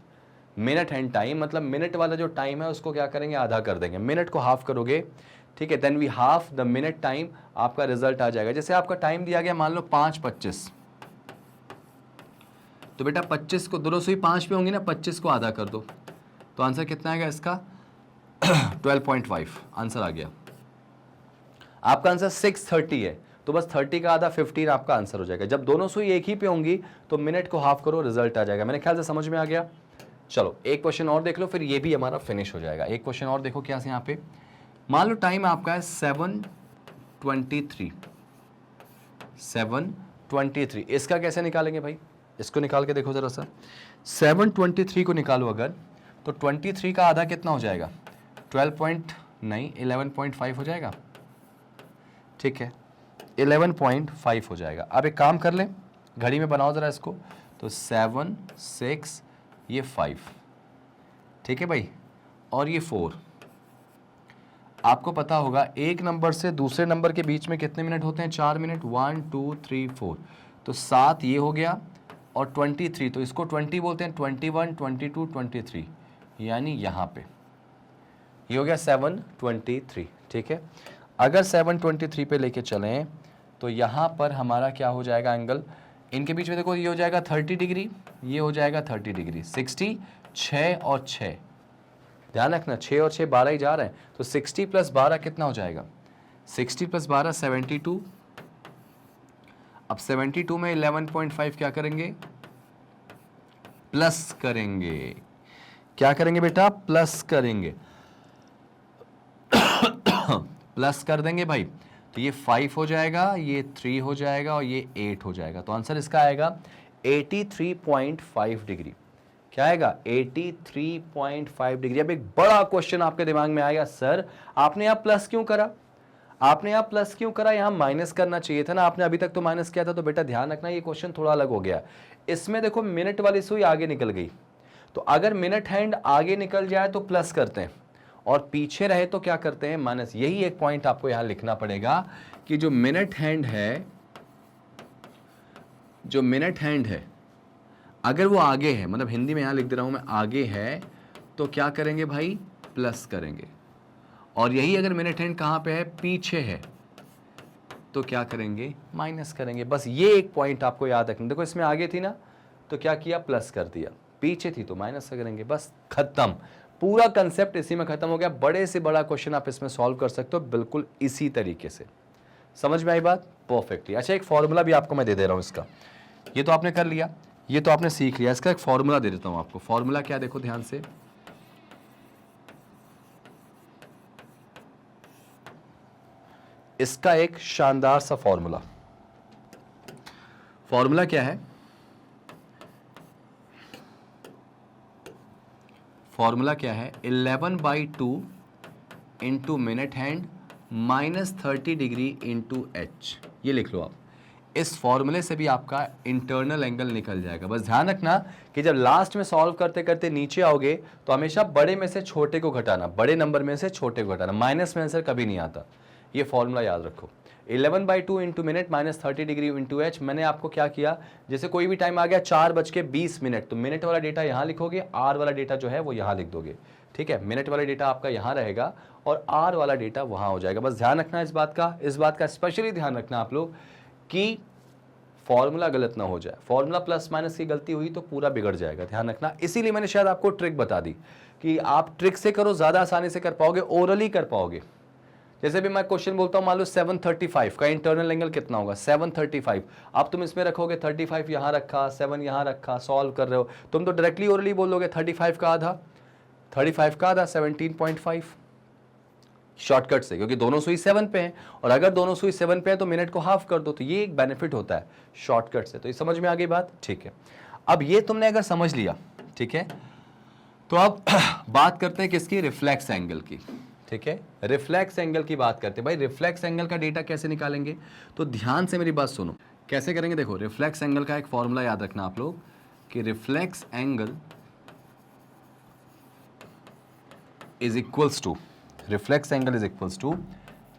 Minute hand time मतलब मिनट वाला जो टाइम है उसको क्या करेंगे, आधा कर देंगे, मिनट को हाफ करोगे, ठीक है। Then we half the minute time, आपका रिजल्ट आ जाएगा। जैसे आपका टाइम दिया गया मान लो 5:25, तो बेटा 25 को, दोनों सुई 5 पे होंगी ना, 25 को आधा कर दो, तो आंसर कितना आएगा इसका 12.5 आंसर आ गया। आपका आंसर 6:30 है, तो बस 30 का आधा 15 आपका आंसर हो जाएगा। जब दोनों सुई एक ही पे होंगी तो मिनट को हाफ करो, रिजल्ट आ जाएगा। मेरे ख्याल से समझ में आ गया। चलो एक क्वेश्चन और देख लो, फिर ये भी हमारा फिनिश हो जाएगा। एक क्वेश्चन और देखो क्या है यहाँ पे। मान लो टाइम आपका है 7:23, 7:23। इसका कैसे निकालेंगे भाई, इसको निकाल के देखो जरा सा। 7:23 को निकालो अगर, तो 23 का आधा कितना हो जाएगा, 11.5 हो जाएगा, ठीक है, 11.5 हो जाएगा। अब एक काम कर लें, घड़ी में बनाओ जरा इसको, तो 7 6 ये 5, ठीक है भाई, और ये 4। आपको पता होगा एक नंबर से दूसरे नंबर के बीच में कितने मिनट होते हैं, 4 मिनट, 1 2 3 4। तो 7 ये हो गया, और 23 तो इसको 20 बोलते हैं, 21 22 23, यानी यहाँ पे ये हो गया 7:23, ठीक है। अगर 7:23 पे लेके चलें तो यहाँ पर हमारा क्या हो जाएगा एंगल, इनके बीच में देखो ये हो जाएगा 30 डिग्री, ये हो जाएगा 30 डिग्री, 60, 6 और 6, ध्यान रखना 6 और 6 12 ही जा रहे हैं, तो 60 + 12 कितना हो जाएगा, 60 + 12 72। अब 72 में 11.5 क्या करेंगे, प्लस करेंगे, क्या करेंगे बेटा, प्लस करेंगे प्लस कर देंगे भाई, तो ये 5 हो जाएगा, ये 3 हो जाएगा और ये 8 हो जाएगा। तो आंसर इसका आएगा 83.5 डिग्री। क्या आएगा, 83.5 डिग्री। अब एक बड़ा क्वेश्चन आपके दिमाग में आएगा, सर आपने यहाँ प्लस क्यों करा, आपने यहाँ प्लस क्यों करा, यहाँ माइनस करना चाहिए था ना, आपने अभी तक तो माइनस किया था। तो बेटा ध्यान रखना, ये क्वेश्चन थोड़ा अलग हो गया। इसमें देखो मिनट वाली सुई आगे निकल गई, तो अगर मिनट हैंड आगे निकल जाए तो प्लस करते हैं, और पीछे रहे तो क्या करते हैं, माइनस। यही एक पॉइंट आपको यहां लिखना पड़ेगा कि जो मिनट हैंड है, जो मिनट हैंड है, अगर वो आगे है, मतलब हिंदी में यहां लिख दे रहा हूं मैं, आगे है तो क्या करेंगे भाई, प्लस करेंगे। और यही अगर मिनट हैंड कहाँ पे है, पीछे है, तो क्या करेंगे, माइनस करेंगे। बस ये एक पॉइंट आपको याद रखना। देखो इसमें आगे थी ना, तो क्या किया, प्लस कर दिया, पीछे थी तो माइनस करेंगे, बस खत्म। पूरा कंसेप्ट इसी में खत्म हो गया। बड़े से बड़ा क्वेश्चन आप इसमें सॉल्व कर सकते हो बिल्कुल इसी तरीके से। समझ में आई बात, परफेक्टली। अच्छा, एक फॉर्मूला भी आपको मैं दे दे रहा हूं इसका। ये तो आपने कर लिया, ये तो आपने सीख लिया, इसका एक फॉर्मूला दे देता हूं आपको। फॉर्मूला क्या, देखो ध्यान से, इसका एक शानदार सा फॉर्मूला। फॉर्मूला क्या है, फॉर्मूला क्या है, 11/2 into minute hand -30 degree into H. ये लिख लो आप। इस फॉर्मूले से भी आपका इंटरनल एंगल निकल जाएगा। बस ध्यान रखना कि जब लास्ट में सॉल्व करते करते नीचे आओगे तो हमेशा बड़े में से छोटे को घटाना, बड़े नंबर में से छोटे को घटाना, माइनस में आंसर कभी नहीं आता। ये फॉर्मूला याद रखो। 11/2 into minute -30 degree into H. मैंने आपको क्या किया, जैसे कोई भी टाइम आ गया 4:20, तो मिनट वाला डेटा यहाँ लिखोगे, आर वाला डेटा जो है वो यहाँ लिख दोगे। ठीक है, मिनट वाला डेटा आपका यहाँ रहेगा और आर वाला डेटा वहाँ हो जाएगा। बस ध्यान रखना इस बात का स्पेशली ध्यान रखना आप लोग कि फॉर्मूला गलत ना हो जाए। फॉर्मूला प्लस माइनस की गलती हुई तो पूरा बिगड़ जाएगा, ध्यान रखना। इसीलिए मैंने शायद आपको ट्रिक बता दी कि आप ट्रिक से करो, ज़्यादा आसानी से कर पाओगे, ओरली कर पाओगे। जैसे भी मैं क्वेश्चन बोलता हूं, मान लो 735 का इंटरनल एंगल कितना होगा, 735। अब तुम इसमें रखोगे 35 यहां रखा, 7 यहां रखा, सॉल्व कर रहे हो, तुम तो डायरेक्टली ओरली बोलोगे 35 का आधा, 17.5 शॉर्टकट से, क्योंकि दोनों सुई 7 पे हैं, और अगर दोनों सुई 7 पे हैं तो मिनट को हाफ कर दो। तो ये एक बेनिफिट होता है शॉर्टकट से। तो ये समझ में आ गई बात, ठीक है। अब ये तुमने अगर समझ लिया, ठीक है, तो अब बात करते हैं किसकी, रिफ्लेक्स एंगल की। ठीक है, रिफ्लेक्स एंगल की बात करते हैं। भाई रिफ्लेक्स एंगल का डेटा कैसे निकालेंगे, तो ध्यान से मेरी बात सुनो। कैसे करेंगे, देखो रिफ्लेक्स एंगल का एक फॉर्मूला याद रखना आप लोग कि reflex angle is equals to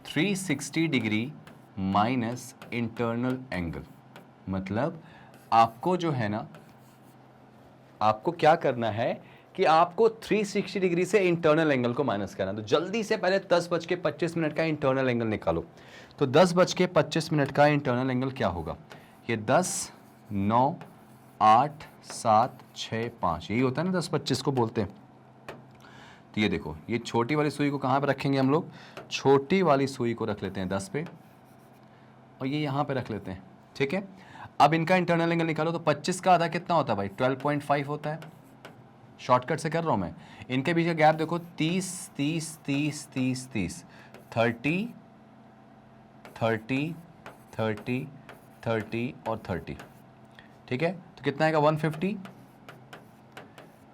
360 degree minus internal angle. मतलब आपको जो है ना, आपको क्या करना है कि आपको 360 डिग्री से इंटरनल एंगल को माइनस करना। तो जल्दी से पहले 10:25 का इंटरनल एंगल निकालो। तो 10:25 का इंटरनल एंगल क्या होगा, ये 10, 9, 8, 7, 6, 5, यही होता है ना, 10:25 को बोलते हैं। तो ये देखो, ये छोटी वाली सुई को कहाँ पे रखेंगे हम लोग, छोटी वाली सुई को रख लेते हैं 10 पे, और ये यहाँ पे रख लेते हैं। ठीक है, अब इनका इंटरनल एंगल निकालो। तो 25 का आधा कितना होता है भाई, 12.5 होता है। शॉर्टकट से कर रहा हूँ मैं। इनके बीच का गैप देखो, 30, 30, 30, 30, 30, 30, 30, 30, 30 और 30। ठीक है, तो कितना आएगा, 150।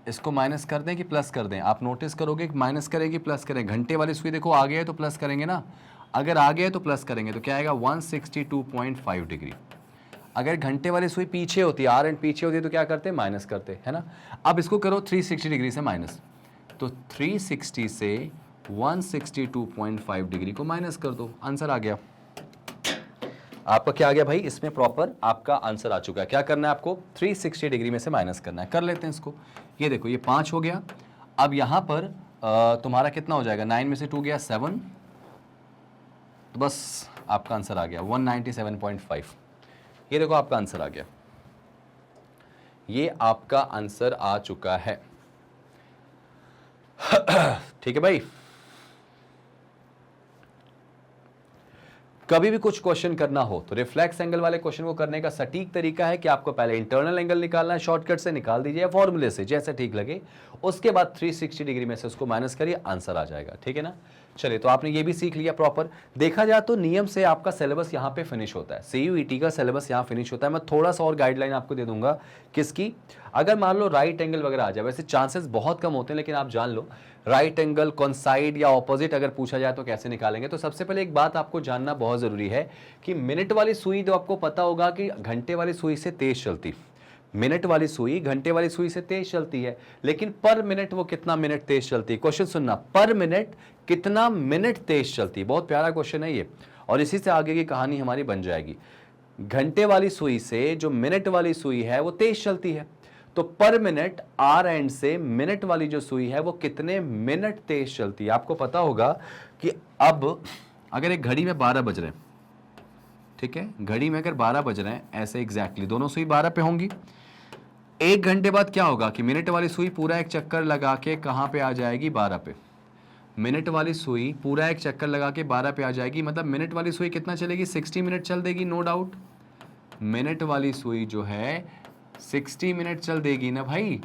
इसको माइनस कर दें कि प्लस कर दें, आप नोटिस करोगे कि माइनस करें कि प्लस करें। घंटे वाली सुई देखो आगे है तो प्लस करेंगे ना, अगर आगे है तो प्लस करेंगे, तो क्या आएगा 162.5 डिग्री। अगर घंटे वाली सुई पीछे होती है, आर एंड पीछे होती है, तो क्या करते हैं, माइनस करते है ना। अब इसको करो 360 डिग्री से माइनस, तो 360 से 162.5 डिग्री को माइनस कर दो, आंसर आ गया। आपका क्या आ गया भाई, इसमें प्रॉपर आपका आंसर आ चुका है। क्या करना है आपको, 360 डिग्री में से माइनस करना है। कर लेते हैं इसको। ये देखो, ये 5 हो गया। अब यहां पर तुम्हारा कितना हो जाएगा, 9 में से 2 गया 7, तो बस आपका आंसर आ गया 197.5। ये देखो आपका आंसर आ गया, ये आपका आंसर आ चुका है। ठीक है भाई, कभी भी कुछ क्वेश्चन करना हो तो रिफ्लेक्स एंगल वाले क्वेश्चन को करने का सटीक तरीका है कि आपको पहले इंटरनल एंगल निकालना है, शॉर्टकट से निकाल दीजिए फॉर्मूले से, जैसे ठीक लगे। उसके बाद 360 डिग्री में से उसको माइनस करिए, आंसर आ जाएगा। ठीक है ना, चलिए, तो आपने ये भी सीख लिया प्रॉपर। देखा जाए तो नियम से आपका सिलेबस यहाँ पे फिनिश होता है, CUET का सिलेबस यहाँ फिनिश होता है। मैं थोड़ा सा और गाइडलाइन आपको दे दूंगा, किसकी, अगर मान लो राइट एंगल वगैरह आ जाए, वैसे चांसेस बहुत कम होते हैं, लेकिन आप जान लो राइट एंगल, कॉन्साइड या ऑपोजिट अगर पूछा जाए तो कैसे निकालेंगे। तो सबसे पहले एक बात आपको जानना बहुत जरूरी है कि मिनट वाली सुई, तो आपको पता होगा कि घंटे वाली सुई से तेज चलती, मिनट वाली सुई घंटे वाली सुई से तेज चलती है, लेकिन पर मिनट वो कितना मिनट तेज चलती है। क्वेश्चन सुनना, पर मिनट कितना मिनट तेज चलती है। बहुत प्यारा क्वेश्चन है ये, और इसी से आगे की कहानी हमारी बन जाएगी। घंटे वाली सुई से जो मिनट वाली सुई है वो तेज चलती है, तो पर मिनट आर एंड से मिनट वाली जो सुई है वो कितने मिनट तेज चलती है। आपको पता होगा कि अब अगर एक घड़ी में 12 बज रहे हैं, ठीक है, घड़ी में अगर 12 बज रहे हैं ऐसे एग्जैक्टली दोनों सुई 12 पे होंगी, एक घंटे बाद क्या होगा कि मिनट वाली सुई पूरा एक चक्कर लगा के कहां पे आ जाएगी, 12 पे। मिनट वाली सुई पूरा एक चक्कर लगा के 12 पे आ जाएगी, मतलब मिनट वाली सुई कितना चलेगी, 60 मिनट चल देगी, नो डाउट। मिनट वाली सुई जो है 60 मिनट चल देगी ना भाई,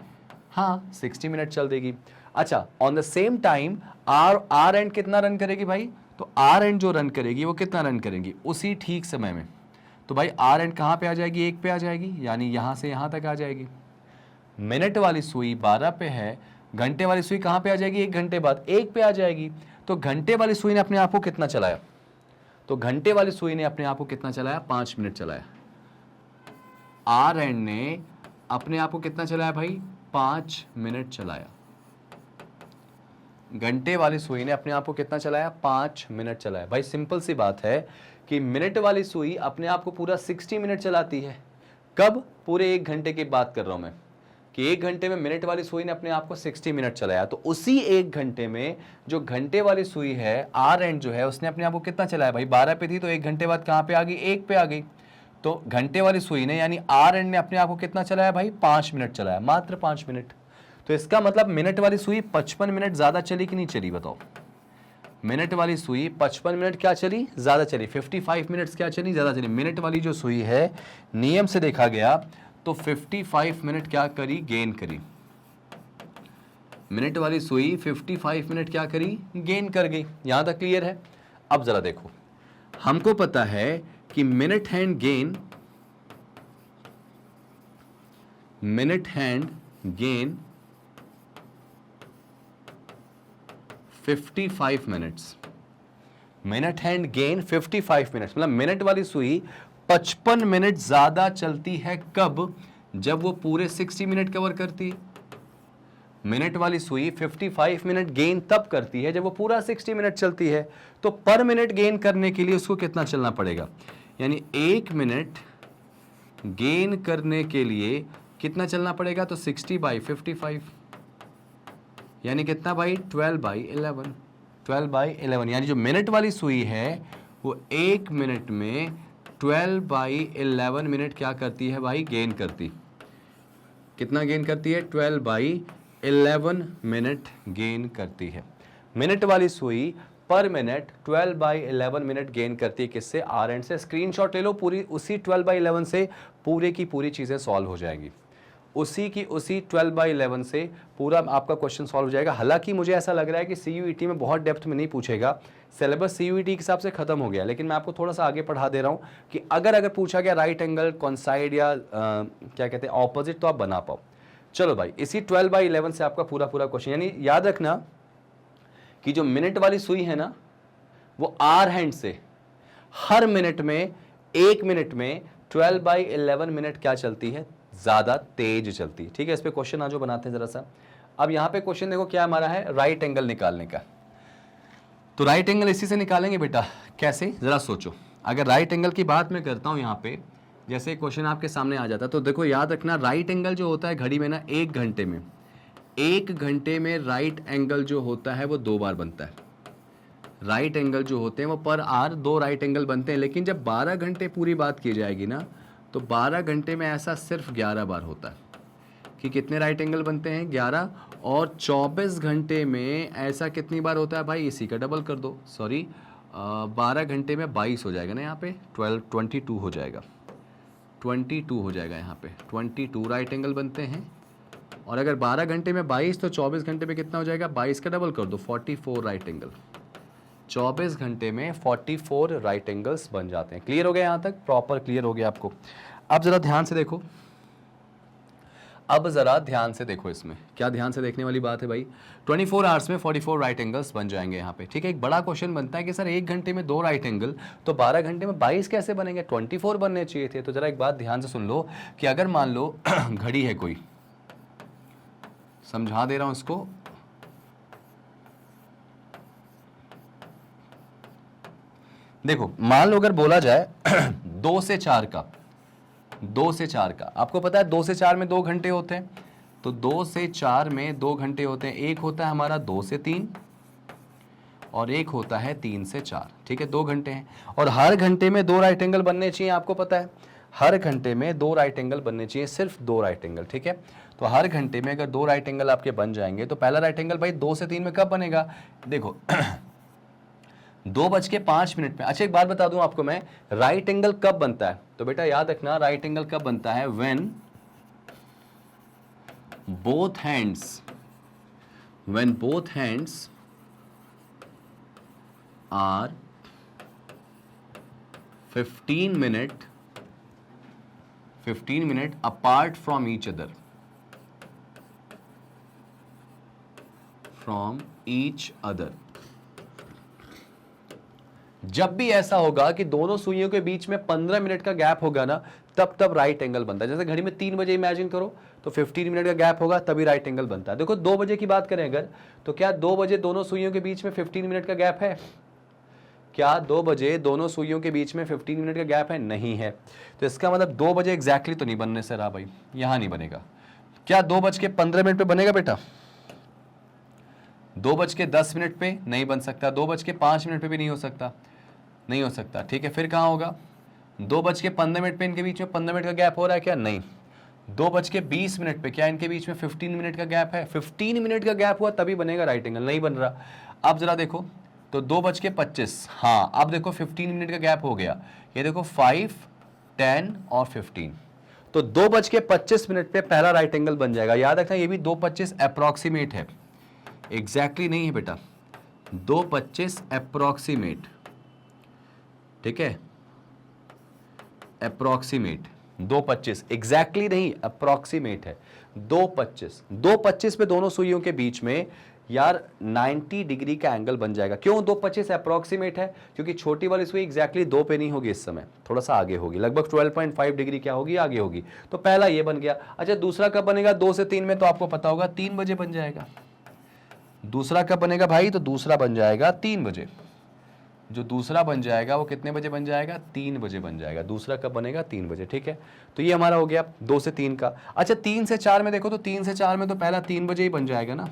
हाँ 60 मिनट चल देगी। अच्छा, on the same time hour hand कितना रन करेगी भाई, तो आर एंड जो रन करेगी वो कितना रन करेंगी, उसी ठीक समय में। तो भाई आर एंड कहां पे आ जाएगी, एक पे आ जाएगी, यानी यहां से यहां तक आ जाएगी। मिनट वाली सुई 12 पे है, घंटे वाली सुई कहां पे आ जाएगी, एक घंटे बाद एक पे आ जाएगी। तो घंटे वाली सुई ने अपने आप को कितना चलाया, तो घंटे वाली सुई ने अपने आप को कितना चलाया, 5 मिनट चलाया। आर एंड ने अपने आप को कितना चलाया भाई, 5 मिनट चलाया। घंटे वाली सुई ने अपने आप को कितना चलाया, 5 मिनट चलाया। भाई सिंपल सी बात है कि मिनट वाली सुई अपने आप को पूरा 60 मिनट चलाती है। कब, पूरे एक घंटे की बात कर रहा हूं मैं, कि एक घंटे में मिनट वाली सुई ने अपने आप को 60 मिनट चलाया। तो उसी एक घंटे में जो घंटे वाली सुई है आर एंड जो है उसने अपने आप को कितना चलाया भाई, 12 पे थी तो एक घंटे बाद कहां पे आ गई, एक पे आ गई। तो घंटे वाली सुई ने यानी आर एंड ने अपने आप को कितना चलाया भाई, 5 मिनट चलाया, मात्र 5 मिनट। तो इसका मतलब मिनट वाली सुई 55 मिनट ज्यादा चली कि नहीं चली, बताओ। मिनट वाली सुई 55 मिनट क्या चली, ज्यादा चली। 55 मिनट्स क्या चली, ज्यादा चली। मिनट वाली जो सुई है नियम से देखा गया तो 55 मिनट क्या करी, गेन करी। मिनट वाली सुई 55 मिनट क्या करी, गेन कर गई। यहां तक क्लियर है। अब जरा देखो, हमको पता है कि minute hand gain 55 minutes, minute hand gain 55 minutes, मतलब मिनट वाली सुई 55 मिनट ज्यादा चलती है। कब, जब वो पूरे 60 मिनट कवर करती है। मिनट वाली सुई 55 मिनट गेन तब करती है जब वो पूरा 60 मिनट चलती है। तो पर मिनट गेन करने के लिए उसको कितना चलना पड़ेगा, यानी 1 मिनट गेन करने के लिए कितना चलना पड़ेगा, तो 60/55 यानी कितना भाई, 12/11। 12/11 यानी जो मिनट वाली सुई है वो 1 मिनट में 12/11 मिनट क्या करती है भाई, गेन करती। कितना गेन करती है, 12/11 मिनट गेन करती है। मिनट वाली सुई पर मिनट 12/11 मिनट गेन करती है। किससे, आर एंड से। स्क्रीनशॉट ले लो, पूरी उसी 12/11 से पूरे की पूरी चीजें सॉल्व हो जाएंगी। उसी 12/11 से पूरा आपका क्वेश्चन सॉल्व हो जाएगा। हालांकि मुझे ऐसा लग रहा है कि सीयूईटी में बहुत डेप्थ में नहीं पूछेगा, सिलेबस सीयूईटी के हिसाब से खत्म हो गया, लेकिन मैं आपको थोड़ा सा आगे पढ़ा दे रहा हूं कि अगर पूछा गया राइट एंगल, कॉन्साइड या क्या कहते हैं ऑपोजिट, तो आप बना पाओ। चलो भाई, इसी 12/11 से आपका पूरा क्वेश्चन, यानी याद रखना कि जो मिनट वाली सुई है ना वो आर हैंड से हर मिनट में, 1 मिनट में 12/11 मिनट क्या चलती है, ज्यादा तेज चलती है। ठीक है, इस पे क्वेश्चन आज बनाते हैं जरा सा। अब यहां पे क्वेश्चन देखो क्या हमारा है, राइट एंगल निकालने का। तो राइट एंगल इसी से निकालेंगे बेटा, कैसे जरा सोचो। अगर राइट एंगल की बात मैं करता हूं यहां पे, जैसे क्वेश्चन आपके सामने आ जाता, तो देखो याद रखना राइट एंगल जो होता है घड़ी में ना, 1 घंटे में, 1 घंटे में राइट एंगल जो होता है वो 2 बार बनता है। राइट एंगल जो होते हैं वो पर आर 2 राइट एंगल बनते हैं। लेकिन जब 12 घंटे पूरी बात की जाएगी ना, तो 12 घंटे में ऐसा सिर्फ 11 बार होता है कि कितने राइट एंगल बनते हैं, 11। और 24 घंटे में ऐसा कितनी बार होता है भाई, इसी का डबल कर दो, सॉरी 12 घंटे में 22 हो जाएगा ना, यहाँ पे 22 हो जाएगा, 22 हो जाएगा यहाँ पे, 22 राइट एंगल बनते हैं। और अगर 12 घंटे में 22 तो 24 घंटे में कितना हो जाएगा, 22 का डबल कर दो, 44 राइट एंगल। 24 घंटे में 44 राइट एंगल्स बन जाते हैं। क्लियर हो गया, यहां तक प्रॉपर क्लियर हो गया आपको। अब जरा ध्यान से देखो, अब जरा ध्यान से देखो, इसमें क्या ध्यान से देखने वाली बात है भाई। 24 आवर्स में 44 राइट एंगल्स बन जाएंगे यहाँ पे। ठीक है, एक बड़ा क्वेश्चन बनता है कि सर 1 घंटे में 2 राइट एंगल, तो 12 घंटे में 22 कैसे बनेंगे, 24 बनने चाहिए थे। तो जरा एक बात ध्यान से सुन लो कि अगर मान लो घड़ी है कोई, समझा दे रहा हूं इसको, देखो मान लो अगर बोला जाए 2 से 4 का, 2 से 4 का। आपको पता है 2 से 4 में 2 घंटे होते हैं, तो 2 से 4 में 2 घंटे होते हैं। एक होता है हमारा 2 से 3 और एक होता है 3 से 4, ठीक है, 2 घंटे हैं। और हर घंटे में 2 राइट एंगल बनने चाहिए, आपको पता है हर घंटे में 2 राइट एंगल बनने चाहिए, सिर्फ 2 राइट एंगल, ठीक है। तो हर घंटे में अगर 2 राइट एंगल आपके बन जाएंगे तो पहला राइट एंगल भाई 2 से 3 में कब बनेगा, देखो 2:05 पे। अच्छा एक बात बता दूं आपको मैं, राइट एंगल कब बनता है, तो बेटा याद रखना राइट एंगल कब बनता है, when both hands are 15 minute apart from each other. जब भी ऐसा होगा कि दोनों सुइयों के बीच में 15 मिनट का गैप होगा ना, तब राइट एंगल बनता है। जैसे घड़ी में 3 बजे इमेजिन करो, तो 15 मिनट का गैप होगा तभी राइट एंगल बनता है। देखो 2 बजे की बात करें अगर, तो क्या 2 बजे दोनों सुइयों के बीच में 15 मिनट का गैप है? क्या 2 बजे दोनों सुइयों के बीच में 15 मिनट का गैप है? नहीं है। तो इसका मतलब 2 बजे एग्जैक्टली तो नहीं बनने से रहा भाई, यहां नहीं बनेगा। क्या 2:15 पे बनेगा बेटा? 2:10 पे नहीं बन सकता, 2:05 पे भी नहीं हो सकता, नहीं हो सकता, ठीक है। फिर कहाँ होगा? 2:15 पे इनके बीच में 15 मिनट का गैप हो रहा है क्या? नहीं। 2:20 पे क्या इनके बीच में 15 मिनट का गैप है? 15 मिनट का गैप हुआ तभी बनेगा राइट एंगल, नहीं बन रहा। अब जरा देखो, तो 2:25, हाँ अब देखो 15 मिनट का गैप हो गया, ये देखो 5, 10 और 15, तो 2:25 पे पहला राइट एंगल बन जाएगा। याद रखना ये भी 2:25 अप्रोक्सीमेट है, एग्जैक्टली नहीं है बेटा, 2:25 अप्रोक्सीमेट, ठीक है, अप्रोक्सीमेट 2:25, एग्जैक्टली नहीं, अप्रोक्सीमेट है 2:25 पे दोनों सुइयों के बीच में यार 90 डिग्री का एंगल बन जाएगा। क्यों 2:25 अप्रोक्सीमेट है? क्योंकि छोटी वाली सुई एग्जैक्टली 2 पे नहीं होगी, इस समय थोड़ा सा आगे होगी, लगभग 12.5 डिग्री क्या होगी, आगे होगी। तो पहला ये बन गया। अच्छा दूसरा कब बनेगा? 2 से 3 में, तो आपको पता होगा 3 बजे बन जाएगा। दूसरा कब बनेगा भाई? तो दूसरा बन जाएगा 3 बजे। जो दूसरा बन जाएगा वो कितने बजे बन जाएगा? 3 बजे बन जाएगा। दूसरा कब बनेगा? 3 बजे, ठीक है। तो ये हमारा हो गया 2 से 3 का। अच्छा 3 से 4 में देखो, तो 3 से 4 में तो पहला 3 बजे ही बन जाएगा ना,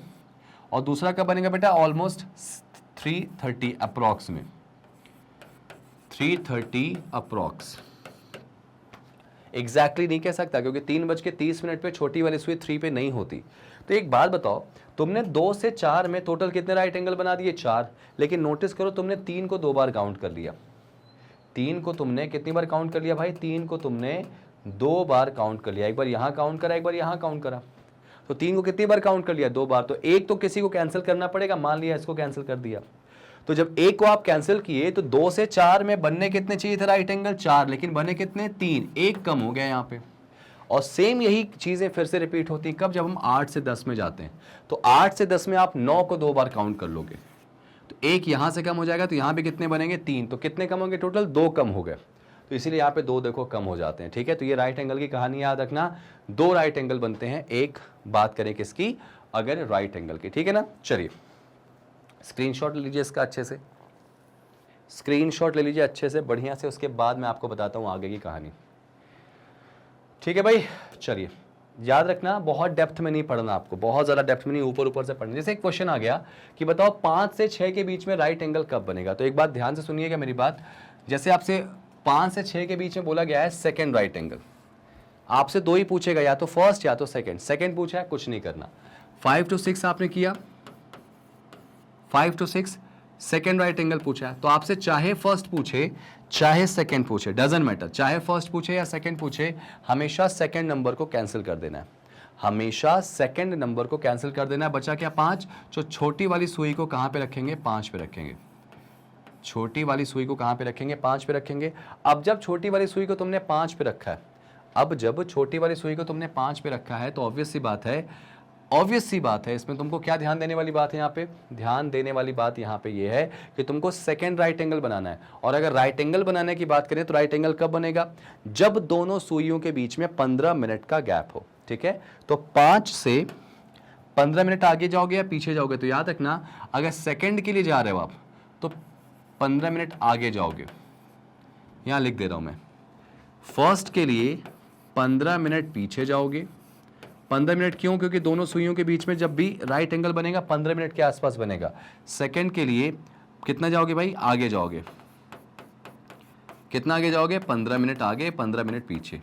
और दूसरा कब बनेगा बेटा? ऑलमोस्ट 3:30 अप्रॉक्स में, 3:30 अप्रॉक्स, एग्जैक्टली नहीं कह सकता क्योंकि 3:30 पे छोटी वाली सुई 3 पे नहीं होती। तो एक बात बताओ, तुमने 2 से 4 में टोटल कितने राइट एंगल बना दिए? 4। लेकिन नोटिस करो तुमने 3 को 2 बार काउंट कर लिया। 3 को तुमने कितनी बार काउंट कर लिया भाई? 3 को तुमने 2 बार काउंट कर लिया। एक बार यहां काउंट करा, एक बार यहां काउंट करा, तो 3 को कितनी बार काउंट कर लिया? 2 बार। तो एक तो किसी को कैंसिल करना पड़ेगा, मान लिया इसको कैंसिल कर दिया। तो जब एक को आप कैंसिल किए तो 2 से 4 में बनने कितने चाहिए थे राइट एंगल? 4, लेकिन बने कितने? 3, एक कम हो गया यहाँ पे। और सेम यही चीजें फिर से रिपीट होती हैं कब? जब हम 8 से 10 में जाते हैं। तो 8 से 10 में आप 9 को 2 बार काउंट कर लोगे, तो एक यहां से कम हो जाएगा, तो यहां पे कितने बनेंगे? 3। तो कितने कम होंगे? टोटल 2 कम हो गए, तो इसीलिए यहाँ पे 2 देखो कम हो जाते हैं, ठीक है। तो ये राइट एंगल की कहानी याद रखना, 2 राइट एंगल बनते हैं। एक बात करें किसकी? अगर राइट एंगल की, ठीक है ना। चलिए स्क्रीनशॉट ले लीजिए इसका अच्छे से, स्क्रीनशॉट ले लीजिए अच्छे से बढ़िया से, उसके बाद मैं आपको बताता हूं आगे की कहानी, ठीक है भाई। चलिए याद रखना, बहुत डेप्थ में नहीं पढ़ना आपको, बहुत ज़्यादा डेप्थ में नहीं, ऊपर ऊपर से पढ़ना। जैसे एक क्वेश्चन आ गया कि बताओ 5 से 6 के बीच में राइट एंगल कब बनेगा? तो एक बात ध्यान से सुनिएगा मेरी बात, जैसे आपसे 5 से 6 के बीच में बोला गया है सेकेंड राइट एंगल, आपसे 2 ही पूछेगा, या तो फर्स्ट या तो सेकेंड। सेकेंड पूछा है, कुछ नहीं करना। 5 to 6 आपने किया, 5 to 6 सेकेंड राइट एंगल पूछा है, तो आपसे चाहे फर्स्ट पूछे चाहे सेकंड पूछे, डजंट मैटर, चाहे फर्स्ट पूछे या सेकंड पूछे, हमेशा सेकंड नंबर को कैंसिल कर देना है, हमेशा सेकंड नंबर को कैंसिल कर देना है। बचा क्या? 5। जो छोटी वाली सुई को कहां पे रखेंगे? 5 पे रखेंगे। छोटी वाली सुई को कहां पे रखेंगे? 5 पे रखेंगे। अब जब छोटी वाली सुई को तुमने 5 पे रखा है, अब जब छोटी वाली सुई को तुमने 5 पे रखा है, तो ऑब्वियस सी बात है, इसमें तुमको क्या ध्यान देने वाली बात है? यहाँ पे ध्यान देने वाली बात यहाँ पे ये है कि तुमको सेकंड राइट एंगल बनाना है। और अगर राइट एंगल बनाने की बात करें तो राइट एंगल कब बनेगा? जब दोनों सुइयों के बीच में 15 मिनट का गैप हो, ठीक है। तो 5 से 15 मिनट आगे जाओगे या पीछे जाओगे? तो याद रखना, अगर सेकेंड के लिए जा रहे हो आप तो 15 मिनट आगे जाओगे, यहां लिख दे रहा हूं मैं। फर्स्ट के लिए 15 मिनट पीछे जाओगे। 15 मिनट क्यों? क्योंकि दोनों सुइयों के बीच में जब भी राइट एंगल बनेगा 15 मिनट के आसपास बनेगा। सेकंड के लिए कितना जाओगे भाई? आगे जाओगे। कितना आगे जाओगे? 15 मिनट आगे, 15 मिनट पीछे,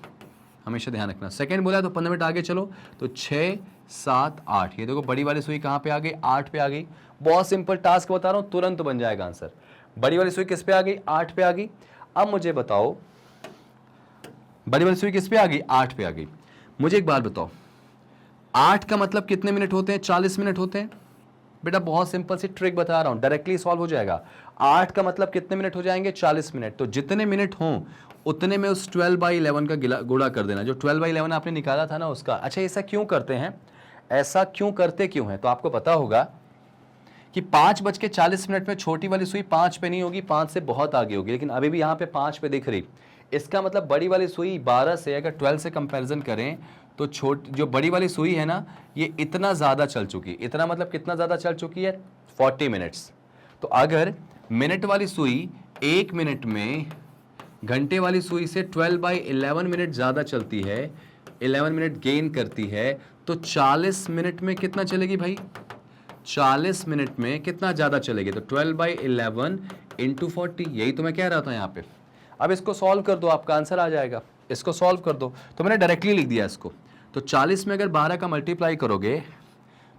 हमेशा ध्यान रखना। सेकंड बोला तो 15 मिनट आगे चलो, तो 6 7 8, ये देखो बड़ी वाली सुई कहाँ पे आ गई? 8 पे आ गई। बहुत सिंपल टास्क बता रहा हूँ, तुरंत बन जाएगा आंसर। बड़ी वाली सुई किस पे आ गई? 8 पे आ गई। अब मुझे बताओ बड़ी वाली सुई किस पे आ गई? 8 पे आ गई। मुझे एक बात बताओ, 8 का मतलब कितने मिनट होते हैं? 40 मिनट होते हैं। बेटा बहुत सिंपल सी ट्रिक बता रहा हूं, डायरेक्टली सॉल्व हो जाएगा। 8 का मतलब कितने मिनट हो जाएंगे? 40 मिनट। तो जितने मिनट हों उतने में उस 12/11 का गुणा कर देना, जो 12/11 आपने निकाला था ना उसका। अच्छा ऐसा क्यों करते हैं? ऐसा क्यों करते क्यों है? तो आपको पता होगा कि 5:40 में छोटी वाली सुई 5 पे नहीं होगी, 5 से बहुत आगे होगी, लेकिन अभी भी यहाँ पे 5 पे दिख रही। इसका मतलब बड़ी वाली सुई 12 से अगर 12 से कंपैरिजन करें तो जो बड़ी वाली सुई है ना, ये इतना ज़्यादा चल चुकी। इतना मतलब कितना ज़्यादा चल चुकी है? 40 मिनट्स। तो अगर मिनट वाली सुई 1 मिनट में घंटे वाली सुई से 12/11 मिनट ज़्यादा चलती है, 11 मिनट गेन करती है, तो 40 मिनट में कितना चलेगी भाई? 40 मिनट में कितना ज़्यादा चलेगी? तो 12/11 × 40, यही तो मैं कह रहा था यहाँ पे। अब इसको सॉल्व कर दो, आपका आंसर आ जाएगा। इसको सॉल्व कर दो, तो मैंने डायरेक्टली लिख दिया इसको। तो 40 में अगर 12 का मल्टीप्लाई करोगे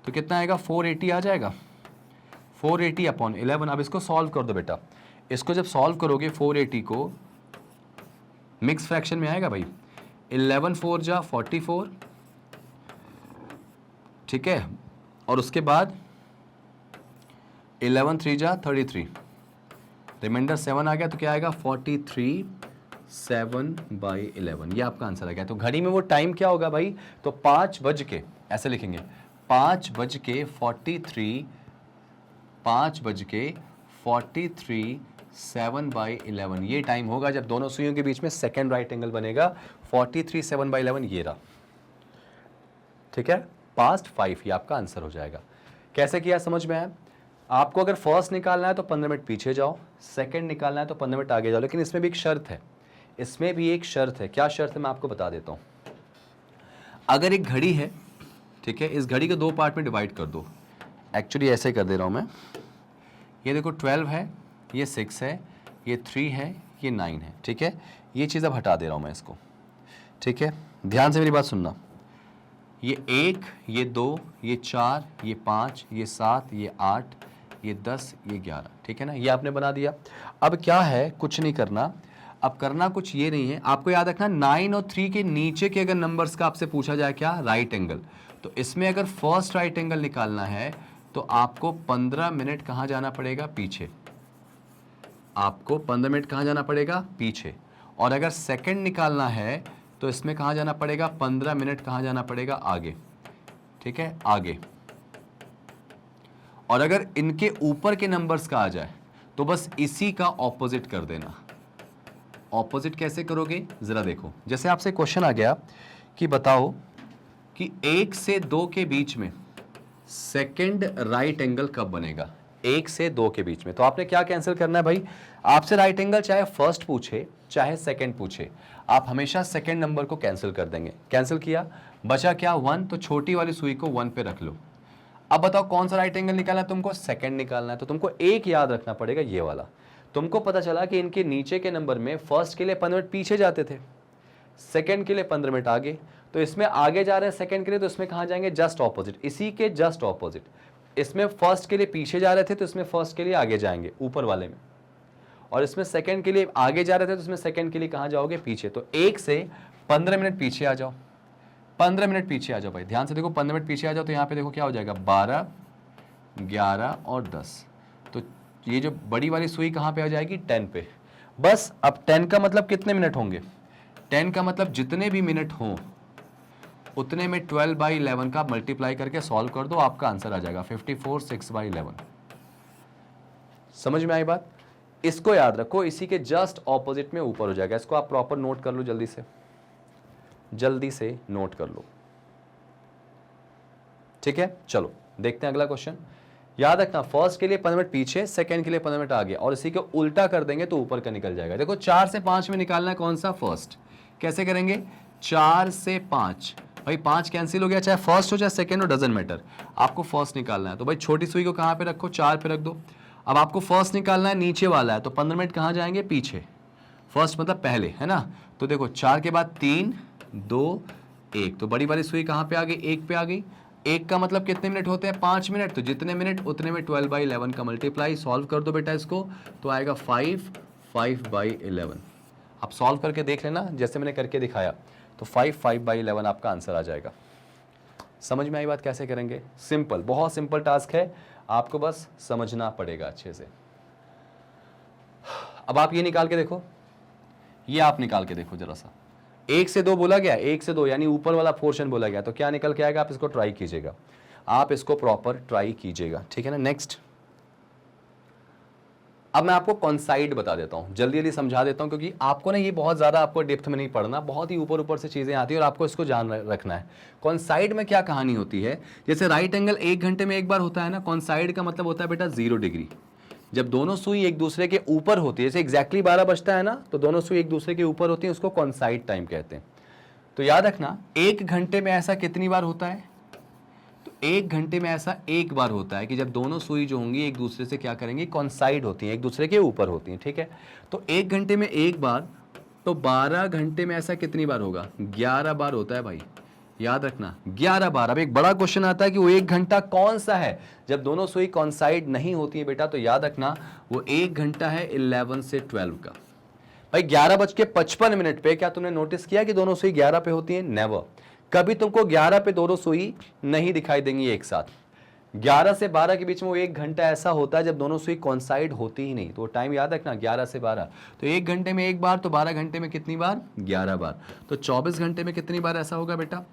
तो कितना आएगा? 480 आ जाएगा। 480/11। अब इसको सॉल्व कर दो बेटा। इसको जब सॉल्व करोगे 480 को, मिक्स फ्रैक्शन में आएगा भाई। 11 4 जा 44, ठीक है, और उसके बाद 11 3 जा 33, रिमाइंडर 7 आ गया, तो क्या आएगा? 43 7/11, ये आपका आंसर आ गया। तो घड़ी में वो टाइम क्या होगा भाई? तो 5 बज के, ऐसे लिखेंगे 5:43 7/11, ये टाइम होगा जब दोनों सुइयों के बीच में सेकेंड राइट एंगल बनेगा। 43 7/11 ये रहा, ठीक है। पास्ट 5 ये आपका आंसर हो जाएगा। कैसे किया समझ में आया? आपको अगर फर्स्ट निकालना है तो 15 मिनट पीछे जाओ, सेकंड निकालना है तो 15 मिनट आगे जाओ। लेकिन इसमें भी एक शर्त है, इसमें भी एक शर्त है। क्या शर्त है मैं आपको बता देता हूं। अगर एक घड़ी है, ठीक है, इस घड़ी को 2 पार्ट में डिवाइड कर दो। एक्चुअली ऐसे कर दे रहा हूं मैं। ये देखो 12 है, ये 6 है, ये 3 है, ये 9 है, ठीक है। ये चीज़ अब हटा दे रहा हूं मैं इसको, ठीक है। ध्यान से मेरी बात सुनना। ये 1, ये 2, ये 4, ये 5, ये 7, ये 8, ये 10, ये 11, ठीक है ना। ये आपने बना दिया। अब क्या है, कुछ नहीं करना। अब करना कुछ ये नहीं है, आपको याद रखना 9 और 3 के नीचे के अगर नंबर्स का आपसे पूछा जाए क्या? Right angle. तो इसमें अगर फर्स्ट राइट एंगल निकालना है तो आपको 15 मिनट कहाँ जाना पड़ेगा? पीछे। आपको 15 मिनट कहाँ जाना पड़ेगा? पीछे। और अगर सेकंड निकालना है तो इसमें कहाँ जाना पड़ेगा? 15 मिनट कहाँ जाना पड़ेगा? आगे, ठीक है, आगे। और अगर इनके ऊपर के नंबर्स का आ जाए तो बस इसी का ऑपोजिट कर देना। ऑपोजिट कैसे करोगे जरा देखो। जैसे आपसे क्वेश्चन आ गया कि बताओ कि 1 से 2 के बीच में सेकंड राइट एंगल कब बनेगा? 1 से 2 के बीच में। तो आपने क्या कैंसिल करना है भाई? आपसे राइट एंगल चाहे फर्स्ट पूछे चाहे सेकंड पूछे, आप हमेशा सेकंड नंबर को कैंसिल कर देंगे। कैंसिल किया, बचा क्या? 1। तो छोटी वाली सुई को 1 पे रख लो। अब बताओ कौन सा राइट एंगल निकालना है तुमको? सेकंड निकालना है। तो तुमको एक याद रखना पड़ेगा, ये वाला। तुमको पता चला कि इनके नीचे के नंबर में फर्स्ट के लिए 15 मिनट पीछे जाते थे, सेकंड के लिए 15 मिनट आगे। तो इसमें आगे जा रहे हैं सेकंड के लिए, तो इसमें कहाँ जाएंगे? जस्ट ऑपोजिट, इसी के जस्ट ऑपोजिट। इसमें फर्स्ट के लिए पीछे जा रहे थे तो इसमें फर्स्ट के लिए आगे जाएंगे, ऊपर वाले में। और इसमें सेकंड के लिए आगे जा रहे थे तो इसमें सेकंड के लिए कहाँ जाओगे? पीछे। तो 1 से 15 मिनट पीछे आ जाओ। 15 मिनट पीछे आ जाओ भाई, ध्यान से देखो। 15 मिनट पीछे आ जाओ तो यहाँ पे देखो क्या हो जाएगा? 12 11 और 10। तो ये जो बड़ी वाली सुई कहाँ पे आ जाएगी? 10 पे। बस अब 10 का मतलब कितने मिनट होंगे? 10 का मतलब जितने भी मिनट हों उतने में 12/11 का मल्टीप्लाई करके सॉल्व कर दो, आपका आंसर आ जाएगा 54 6/11। समझ में आई बात? इसको याद रखो, इसी के जस्ट ऑपोजिट में ऊपर हो जाएगा। इसको आप प्रॉपर नोट कर लो, जल्दी से, जल्दी से नोट कर लो, ठीक है। चलो देखते हैं अगला क्वेश्चन। याद रखना फर्स्ट के लिए 15 मिनट पीछे, सेकंड के लिए 15 मिनट आगे, और इसी को उल्टा कर देंगे तो ऊपर का निकल जाएगा। देखो 4 से 5 में निकालना है कौन सा? फर्स्ट। कैसे करेंगे? 4 से 5, भाई 5 कैंसिल हो गया, चाहे फर्स्ट हो चाहे सेकंड हो, डजंट मैटर, आपको फर्स्ट निकालना है। तो भाई छोटी सुई को कहाँ पे रखो, 4 पे रख दो। अब आपको फर्स्ट निकालना है, नीचे वाला है, तो 15 मिनट कहाँ जाएंगे, पीछे, फर्स्ट मतलब पहले, है ना। तो देखो 4 के बाद 3 2 1, तो बड़ी वाली सुई कहाँ पे आ गई, 1 पे आ गई। 1 का मतलब कितने मिनट होते हैं, 5 मिनट, तो जितने मिनट उतने में 12/11 का मल्टीप्लाई, सॉल्व कर दो बेटा इसको, तो आएगा 5/11। आप सॉल्व करके देख लेना जैसे मैंने करके दिखाया, तो 5/11 आपका आंसर आ जाएगा। समझ में आई बात कैसे करेंगे, सिंपल, बहुत सिंपल टास्क है, आपको बस समझना पड़ेगा अच्छे से। अब आप ये निकाल के देखो, ये आप निकाल के देखो जरा सा, 1 से 2 बोला गया, 1 से 2 यानी ऊपर वाला पोर्शन बोला गया, तो क्या निकल के आएगा, आप इसको ट्राई कीजिएगा, आप इसको प्रॉपर ट्राई कीजिएगा, ठीक है ना। नेक्स्ट, अब मैं आपको कॉन्साइड बता देता हूं, जल्दी जल्दी समझा देता हूं, क्योंकि आपको ना ये बहुत ज्यादा आपको डेप्थ में नहीं पढ़ना, बहुत ही ऊपर ऊपर से चीजें आती है और आपको इसको जान रखना है। कॉन्साइड में क्या कहानी होती है, जैसे राइट एंगल 1 घंटे में एक बार होता है ना, कॉन्साइड का मतलब होता है बेटा 0 डिग्री। जब दोनों सुई एक दूसरे के ऊपर होती है, जैसे एग्जैक्टली 12 बजता है ना, तो दोनों सुई एक दूसरे के ऊपर होती है, उसको कॉन्साइड टाइम कहते हैं। तो याद रखना 1 घंटे में ऐसा कितनी बार होता है, तो 1 घंटे में ऐसा एक बार होता है कि जब दोनों सुई जो होंगी एक दूसरे से क्या करेंगी, कॉन्साइड होती हैं, एक दूसरे के ऊपर होती हैं, ठीक है। तो 1 घंटे में एक बार, तो 12 घंटे में ऐसा कितनी बार होगा, 11 बार होता है भाई, याद रखना 11 बार। अब एक बड़ा क्वेश्चन आता है कि वो 1 घंटा कौन सा है जब दोनों सुई कॉन्साइड नहीं होती है बेटा, तो याद रखना वो 1 घंटा है 11 से 12 का। भाई 11:55 पे क्या तुमने नोटिस किया कि दोनों सुई 11 पे होती है, नेवर, कभी तुमको 11 पे दोनों सुई नहीं दिखाई देंगी एक साथ। 11 से 12 के बीच में वो 1 घंटा ऐसा होता है जब दोनों सुई कॉन्साइड होती ही नहीं, तो टाइम याद रखना 11 से 12, तो 1 घंटे में एक बार, तो 12 घंटे में कितनी बार, 11 बार, तो 24 घंटे में कितनी बार ऐसा होगा बेटा,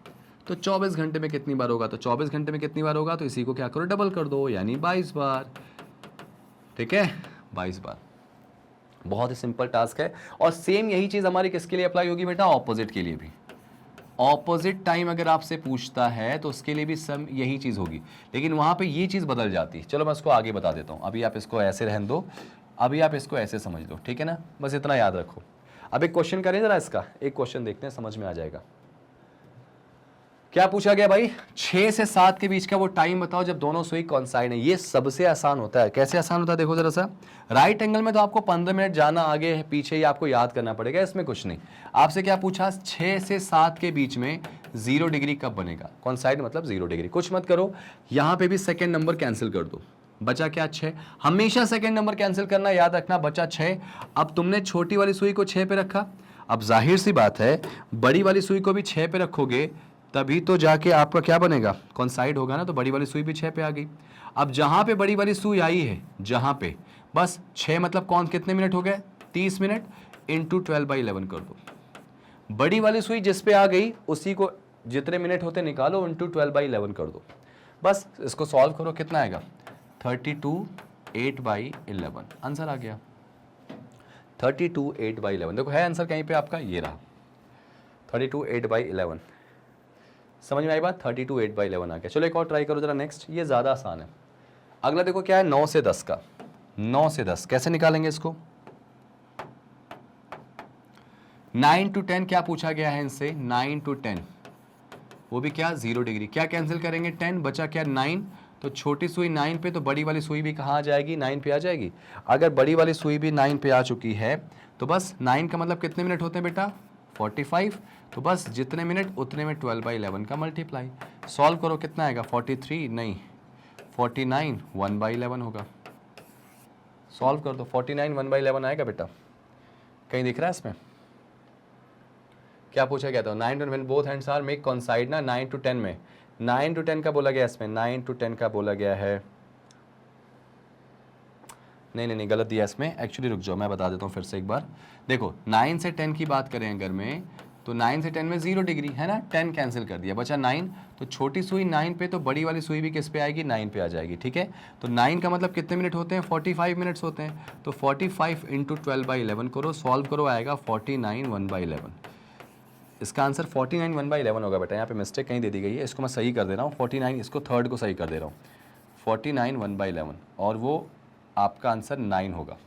तो 24 घंटे में कितनी बार होगा, तो 24 घंटे में कितनी बार होगा, तो इसी को क्या करो, डबल कर दो, यानी 22 बार, ठीक है, 22 बार। बहुत ही सिंपल टास्क है, और सेम यही चीज हमारी किसके लिए अप्लाई होगी बेटा, ऑपोजिट के लिए भी। ऑपोजिट टाइम अगर आपसे पूछता है तो उसके लिए भी सम यही चीज होगी, लेकिन वहां पे ये चीज बदल जाती है। चलो मैं इसको आगे बता देता हूं, अभी आप इसको ऐसे रहने दो, अभी आप इसको ऐसे समझ लो, ठीक है ना, बस इतना याद रखो। अब एक क्वेश्चन करें जरा, इसका एक क्वेश्चन देखते हैं, समझ में आ जाएगा। क्या पूछा गया भाई, 6 से 7 के बीच का वो टाइम बताओ जब दोनों सुई कॉन्साइड है। ये सबसे आसान होता है, कैसे आसान होता है देखो जरा सा। राइट एंगल में तो आपको 15 मिनट जाना आगे है पीछे ही आपको याद करना पड़ेगा, इसमें कुछ नहीं। आपसे क्या पूछा, 6 से 7 के बीच में 0 डिग्री कब बनेगा, कॉन्साइड मतलब 0 डिग्री। कुछ मत करो, यहां पे भी सेकेंड नंबर कैंसिल कर दो, बचा क्या 6, हमेशा सेकेंड नंबर कैंसिल करना, याद रखना, बचा 6। अब तुमने छोटी वाली सुई को 6 पे रखा, अब जाहिर सी बात है बड़ी वाली सुई को भी 6 पे रखोगे तभी तो जाके आपका क्या बनेगा, कॉन्साइड होगा ना, तो बड़ी वाली सुई भी 6 पे आ गई। अब जहां पे बड़ी वाली सुई आई है, जहां पे बस 6 मतलब कौन कितने मिनट हो गए, 30 मिनट, इंटू 12/11 कर दो। बड़ी वाली सुई जिस पे आ गई उसी को जितने मिनट होते निकालो, इंटू 12/11 कर दो, बस इसको सॉल्व करो, कितना आएगा 32 8/11, आंसर आ गया 32 8/11। देखो है आंसर कहीं पे आपका, ये रहा 32 8/11। समझ में आई बात, 32 8/11 आ गया। चलो एक और ट्राई करो जरा नेक्स्ट, ये ज़्यादा आसान है। अगला देखो क्या है, 9 से 10 का, 9 से 10 कैसे निकालेंगे इसको, 9 to 10 क्या पूछा गया है इनसे, 9 to 10, वो भी क्या 0 डिग्री, क्या कैंसिल करेंगे 10, बचा क्या 9, तो छोटी सुई 9 पे, तो बड़ी वाली सुई भी कहाँ आ जाएगी, 9 पे आ जाएगी। अगर बड़ी वाली सुई भी 9 पे आ चुकी है तो बस 9 का मतलब कितने मिनट होते हैं बेटा, 45, तो बस जितने मिनट उतने में 12/11 का मल्टीप्लाई, सॉल्व करो कितना आएगा 43, नहीं 49 1/11 होगा, सॉल्व कर दो 49 1/11 आएगा बेटा, कहीं दिख रहा है इसमें, क्या पूछा गया था, 9 to 10 both hands are make coincide ना, 9 to 10 में, 9 to 10 का बोला गया इसमें, 9 to 10 का बोला गया है, नहीं गलत दिया इसमें, एक्चुअली रुक जाओ मैं बता देता हूँ फिर से एक बार। देखो 9 से 10 की बात करें अगर में, तो 9 से 10 में 0 डिग्री है ना, 10 कैंसिल कर दिया, बचा 9, तो छोटी सुई 9 पे, तो बड़ी वाली सुई भी किस पे आएगी, 9 पे आ जाएगी, ठीक है। तो 9 का मतलब कितने मिनट होते हैं, 45 मिनट्स होते हैं, तो 45 इंटू 12/11 करो, सॉल्व करो, आएगा 49 1/11। इसका आंसर 49 1/11 होगा बेटा, यहाँ पे मिस्टेक कहीं दे दी गई है, इसको मैं सही कर दे रहा हूँ, 49 इसको थर्ड को सही कर दे रहा हूँ, 49 1/11, और वो आपका आंसर 9 होगा,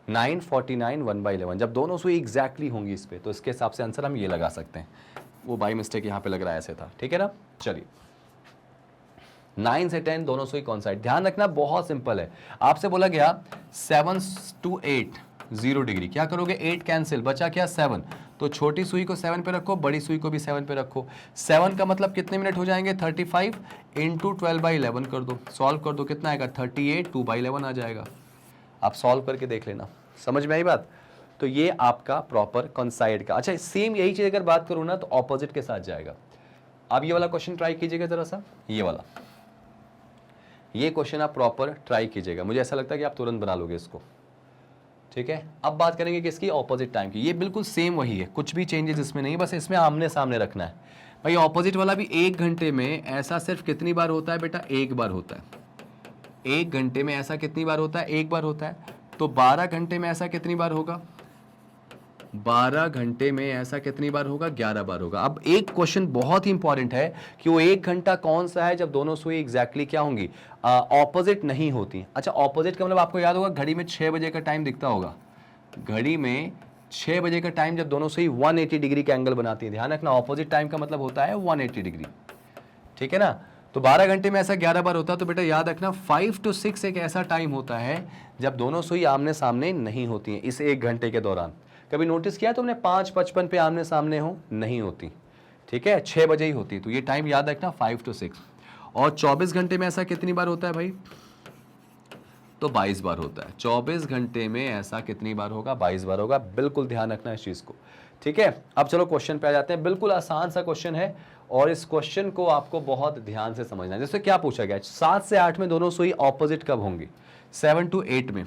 9 49 1/11। जब दोनों सुई एग्जैक्टली होंगी इस पे, तो इसके हिसाब से आंसर हम ये लगा सकते हैं, वो बाई मिस्टेक यहाँ पे लग रहा है, ऐसे था, ठीक है ना। चलिए 9 से 10 दोनों सुई कौन साइड, ध्यान रखना बहुत सिंपल है। आपसे बोला गया 7 to 8 0 डिग्री, क्या करोगे 8 कैंसिल, बचा क्या 7, तो छोटी सुई को 7 पे रखो, बड़ी सुई को भी 7 पे रखो। 7 का मतलब कितने मिनट हो जाएंगे 35 इंटू 12/11 कर दो, सॉल्व कर दो, कितना आएगा 38, 2/11 आ जाएगा। आप सॉल्व करके देख लेना, समझ में आई बात। तो ये आपका प्रॉपर कॉन्साइड का। अच्छा सेम यही चीज अगर बात करूँ ना तो ऑपोजिट के साथ जाएगा। अब ये वाला क्वेश्चन ट्राई कीजिएगा जरा सा, ये वाला, ये क्वेश्चन आप प्रॉपर ट्राई कीजिएगा, मुझे ऐसा लगता है कि आप तुरंत बना लोगे इसको, ठीक है। अब बात करेंगे किसकी, ऑपोजिट टाइम की। ये बिल्कुल सेम वही है, कुछ भी चेंजेस इसमें नहीं, बस इसमें आमने सामने रखना है। भाई ऑपोजिट वाला भी 1 घंटे में ऐसा सिर्फ कितनी बार होता है बेटा, 1 बार होता है। 1 घंटे में ऐसा कितनी बार होता है, 1 बार होता है। तो 12 घंटे में ऐसा कितनी बार होगा, 12 घंटे में ऐसा कितनी बार होगा, 11 बार होगा। अब एक क्वेश्चन बहुत ही इंपॉर्टेंट है कि वो 1 घंटा कौन सा है जब दोनों सुई एग्जैक्टली क्या होंगी, ऑपोजिट नहीं होती। अच्छा ऑपोजिट का मतलब आपको याद होगा घड़ी में 6 बजे का टाइम दिखता होगा, घड़ी में 6 बजे का टाइम जब दोनों सुई 180 डिग्री का एंगल बनाती है। ध्यान रखना ऑपोजिट टाइम का मतलब होता है 180 डिग्री, ठीक है ना। तो 12 घंटे में ऐसा 11 बार होता है। तो बेटा याद रखना 5 to 6 एक ऐसा टाइम होता है जब दोनों सुई आमने सामने नहीं होती हैं इस 1 घंटे के दौरान। कभी नोटिस किया तुमने 5:55 पे आमने सामने हो, नहीं होती, ठीक है, 6 बजे ही होती। तो ये टाइम याद रखना 5 to 6। और 24 घंटे में ऐसा कितनी बार होता है भाई, तो 22 बार होता है। 24 घंटे में ऐसा कितनी बार होगा, 22 बार होगा। बिल्कुल ध्यान रखना इस चीज को, ठीक है। अब चलो क्वेश्चन पे आ जाते हैं। बिल्कुल आसान सा क्वेश्चन है और इस क्वेश्चन को आपको बहुत ध्यान से समझना है। जैसे क्या पूछा गया, 7 से 8 में दोनों सुई ऑपोजिट कब होंगी, 7 to 8 में,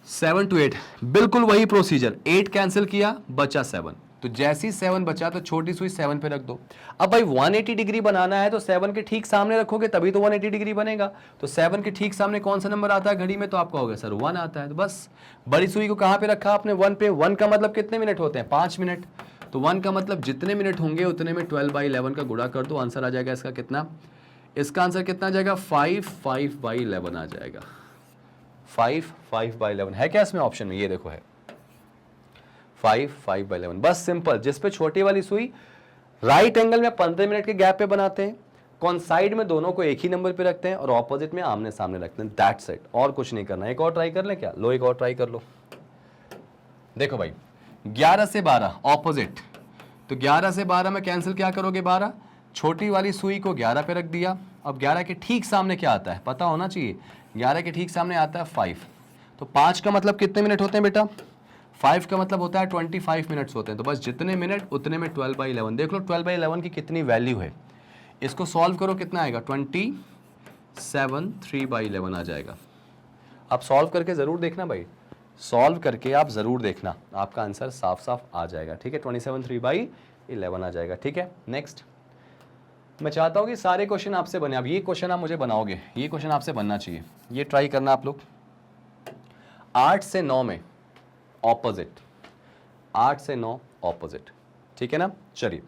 7 to 8 बिल्कुल वही प्रोसीजर, 8 कैंसिल किया बचा 7, तो जैसी 7 बचा तो छोटी सुई 7 पे रख दो। अब भाई 180 डिग्री बनाना है तो 7 के ठीक सामने रखोगे तभी तो 180 डिग्री बनेगा। तो 7 के ठीक सामने कौन सा नंबर आता है घड़ी में, तो आपका होगा सर 1 आता है। तो बस बड़ी सुई को कहां पे रखा आपने, 1 पे। 1 का मतलब कितने मिनट होते हैं, 5 मिनट। तो 1 का मतलब जितने मिनट होंगे उतने में 12/11 का गुणा कर दो, आंसर आ जाएगा इसका कितना, इसका आंसर कितना आ जाएगा 5/11 आ जाएगा। 5/11 है क्या इसमें ऑप्शन में, ये देखो है 5/11। बस सिंपल, जिस पे छोटी वाली सुई राइट एंगल में 15 मिनट के गैप पे बनाते हैं, कौन साइड में दोनों को एक ही नंबर पे रखते हैं और ऑपोजिट में आमने सामने रखते हैं, दैट्स इट, और कुछ नहीं करना। एक और ट्राई कर ले क्या, लो एक और ट्राई कर लो। देखो भाई 11 से 12 ऑपोजिट, तो 11 से 12 में कैंसिल क्या करोगे 12, छोटी वाली सुई को 11 पे रख दिया। अब 11 के ठीक सामने क्या आता है पता होना चाहिए, 11 के ठीक सामने आता है 5। तो 5 का मतलब कितने मिनट होते हैं बेटा, 5 का मतलब होता है 25 मिनट्स होते हैं। तो बस जितने मिनट उतने में 12/11। देख लो 12/11 की कितनी वैल्यू है, इसको सॉल्व करो कितना आएगा 27 3/11 आ जाएगा। आप सॉल्व करके ज़रूर देखना भाई, सॉल्व करके आप ज़रूर देखना, आपका आंसर साफ साफ आ जाएगा, ठीक है। 27 3/11 आ जाएगा, ठीक है। नेक्स्ट मैं चाहता हूँ कि सारे क्वेश्चन आपसे बने। अब ये क्वेश्चन आप मुझे बनाओगे, ये क्वेश्चन आपसे बनना चाहिए, ये ट्राई करना आप लोग। 8 से 9 में ऑपोजिट, 8 से 9 ऑपोजिट, ठीक है ना। चलिए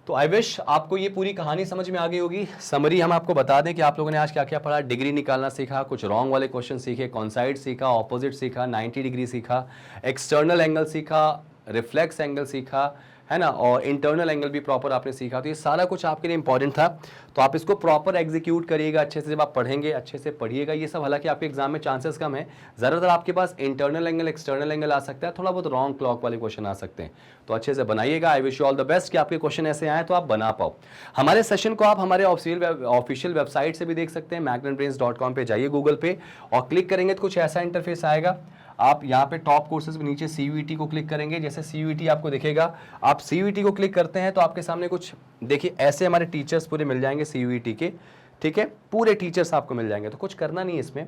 तो आई विश आपको ये पूरी कहानी समझ में आ गई होगी। समरी हम आपको बता दें कि आप लोगों ने आज क्या क्या पढ़ा, डिग्री निकालना सीखा, कुछ रॉन्ग वाले क्वेश्चन सीखे, कॉन्साइड सीखा, ऑपोजिट सीखा, 90 डिग्री सीखा, एक्सटर्नल एंगल सीखा, रिफ्लेक्स एंगल सीखा, है ना, और इंटरनल एंगल भी प्रॉपर आपने सीखा। तो ये सारा कुछ आपके लिए इंपॉर्टेंट था, तो आप इसको प्रॉपर एग्जीक्यूट करिएगा अच्छे से। जब आप पढ़ेंगे अच्छे से पढ़िएगा ये सब, हालांकि आपके एग्जाम में चांसेस कम है, ज़्यादातर आपके पास इंटरनल एंगल एक्सटर्नल एंगल आ सकता है, थोड़ा बहुत रॉन्ग क्लॉक वाले क्वेश्चन आ सकते हैं, तो अच्छे से बनाइएगा। I wish you all the best कि आपके क्वेश्चन ऐसे आए तो आप बना पाओ। हमारे सेशन को आप हमारे ऑफिशियल वेबसाइट से भी देख सकते हैं, magnetbrains.com पे जाइए गूगल पे और क्लिक करेंगे तो कुछ ऐसा इंटरफेस आएगा। आप यहाँ पे टॉप कोर्सेज में नीचे CUET को क्लिक करेंगे, जैसे CUET आपको दिखेगा, आप CUET को क्लिक करते हैं तो आपके सामने कुछ देखिए ऐसे हमारे टीचर्स पूरे मिल जाएंगे CUET के, ठीक है, पूरे टीचर्स आपको मिल जाएंगे। तो कुछ करना नहीं है इसमें,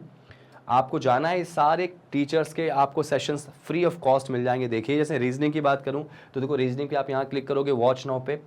आपको जाना है, सारे टीचर्स के आपको सेशंस फ्री ऑफ कॉस्ट मिल जाएंगे। देखिए जैसे रीजनिंग की बात करूँ तो देखो रीजनिंग पे आप यहाँ क्लिक करोगे वॉच नाउ पे,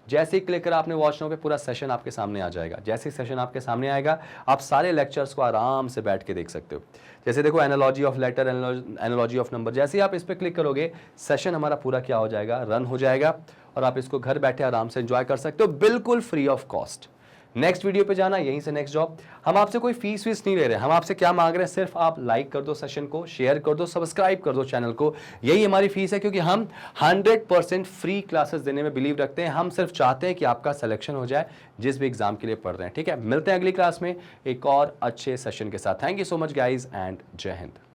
जैसे ही क्लिक करा आपने वॉच नाउ पे पूरा सेशन आपके सामने आ जाएगा। जैसे ही सेशन आपके सामने आएगा आप सारे लेक्चर्स को आराम से बैठ के देख सकते हो। जैसे देखो analogy of letter, analogy of number, जैसे ही आप इस पर क्लिक करोगे सेशन हमारा पूरा क्या हो जाएगा, रन हो जाएगा और आप इसको घर बैठे आराम से एंजॉय कर सकते हो, बिल्कुल free of cost, next video पे जाना, यहीं से नेक्स्ट जॉब। हम आपसे कोई फीस वीस नहीं ले रहे हैं, हम आपसे क्या मांग रहे हैं, सिर्फ आप लाइक कर दो सेशन को, शेयर कर दो, सब्सक्राइब कर दो चैनल को, यही हमारी फीस है। क्योंकि हम 100% फ्री क्लासेस देने में बिलीव रखते हैं। हम सिर्फ चाहते हैं कि आपका सिलेक्शन हो जाए जिस भी एग्जाम के लिए पढ़ रहे हैं। ठीक है, मिलते हैं अगली क्लास में एक और अच्छे सेशन के साथ। Thank you so much guys and जय हिंद।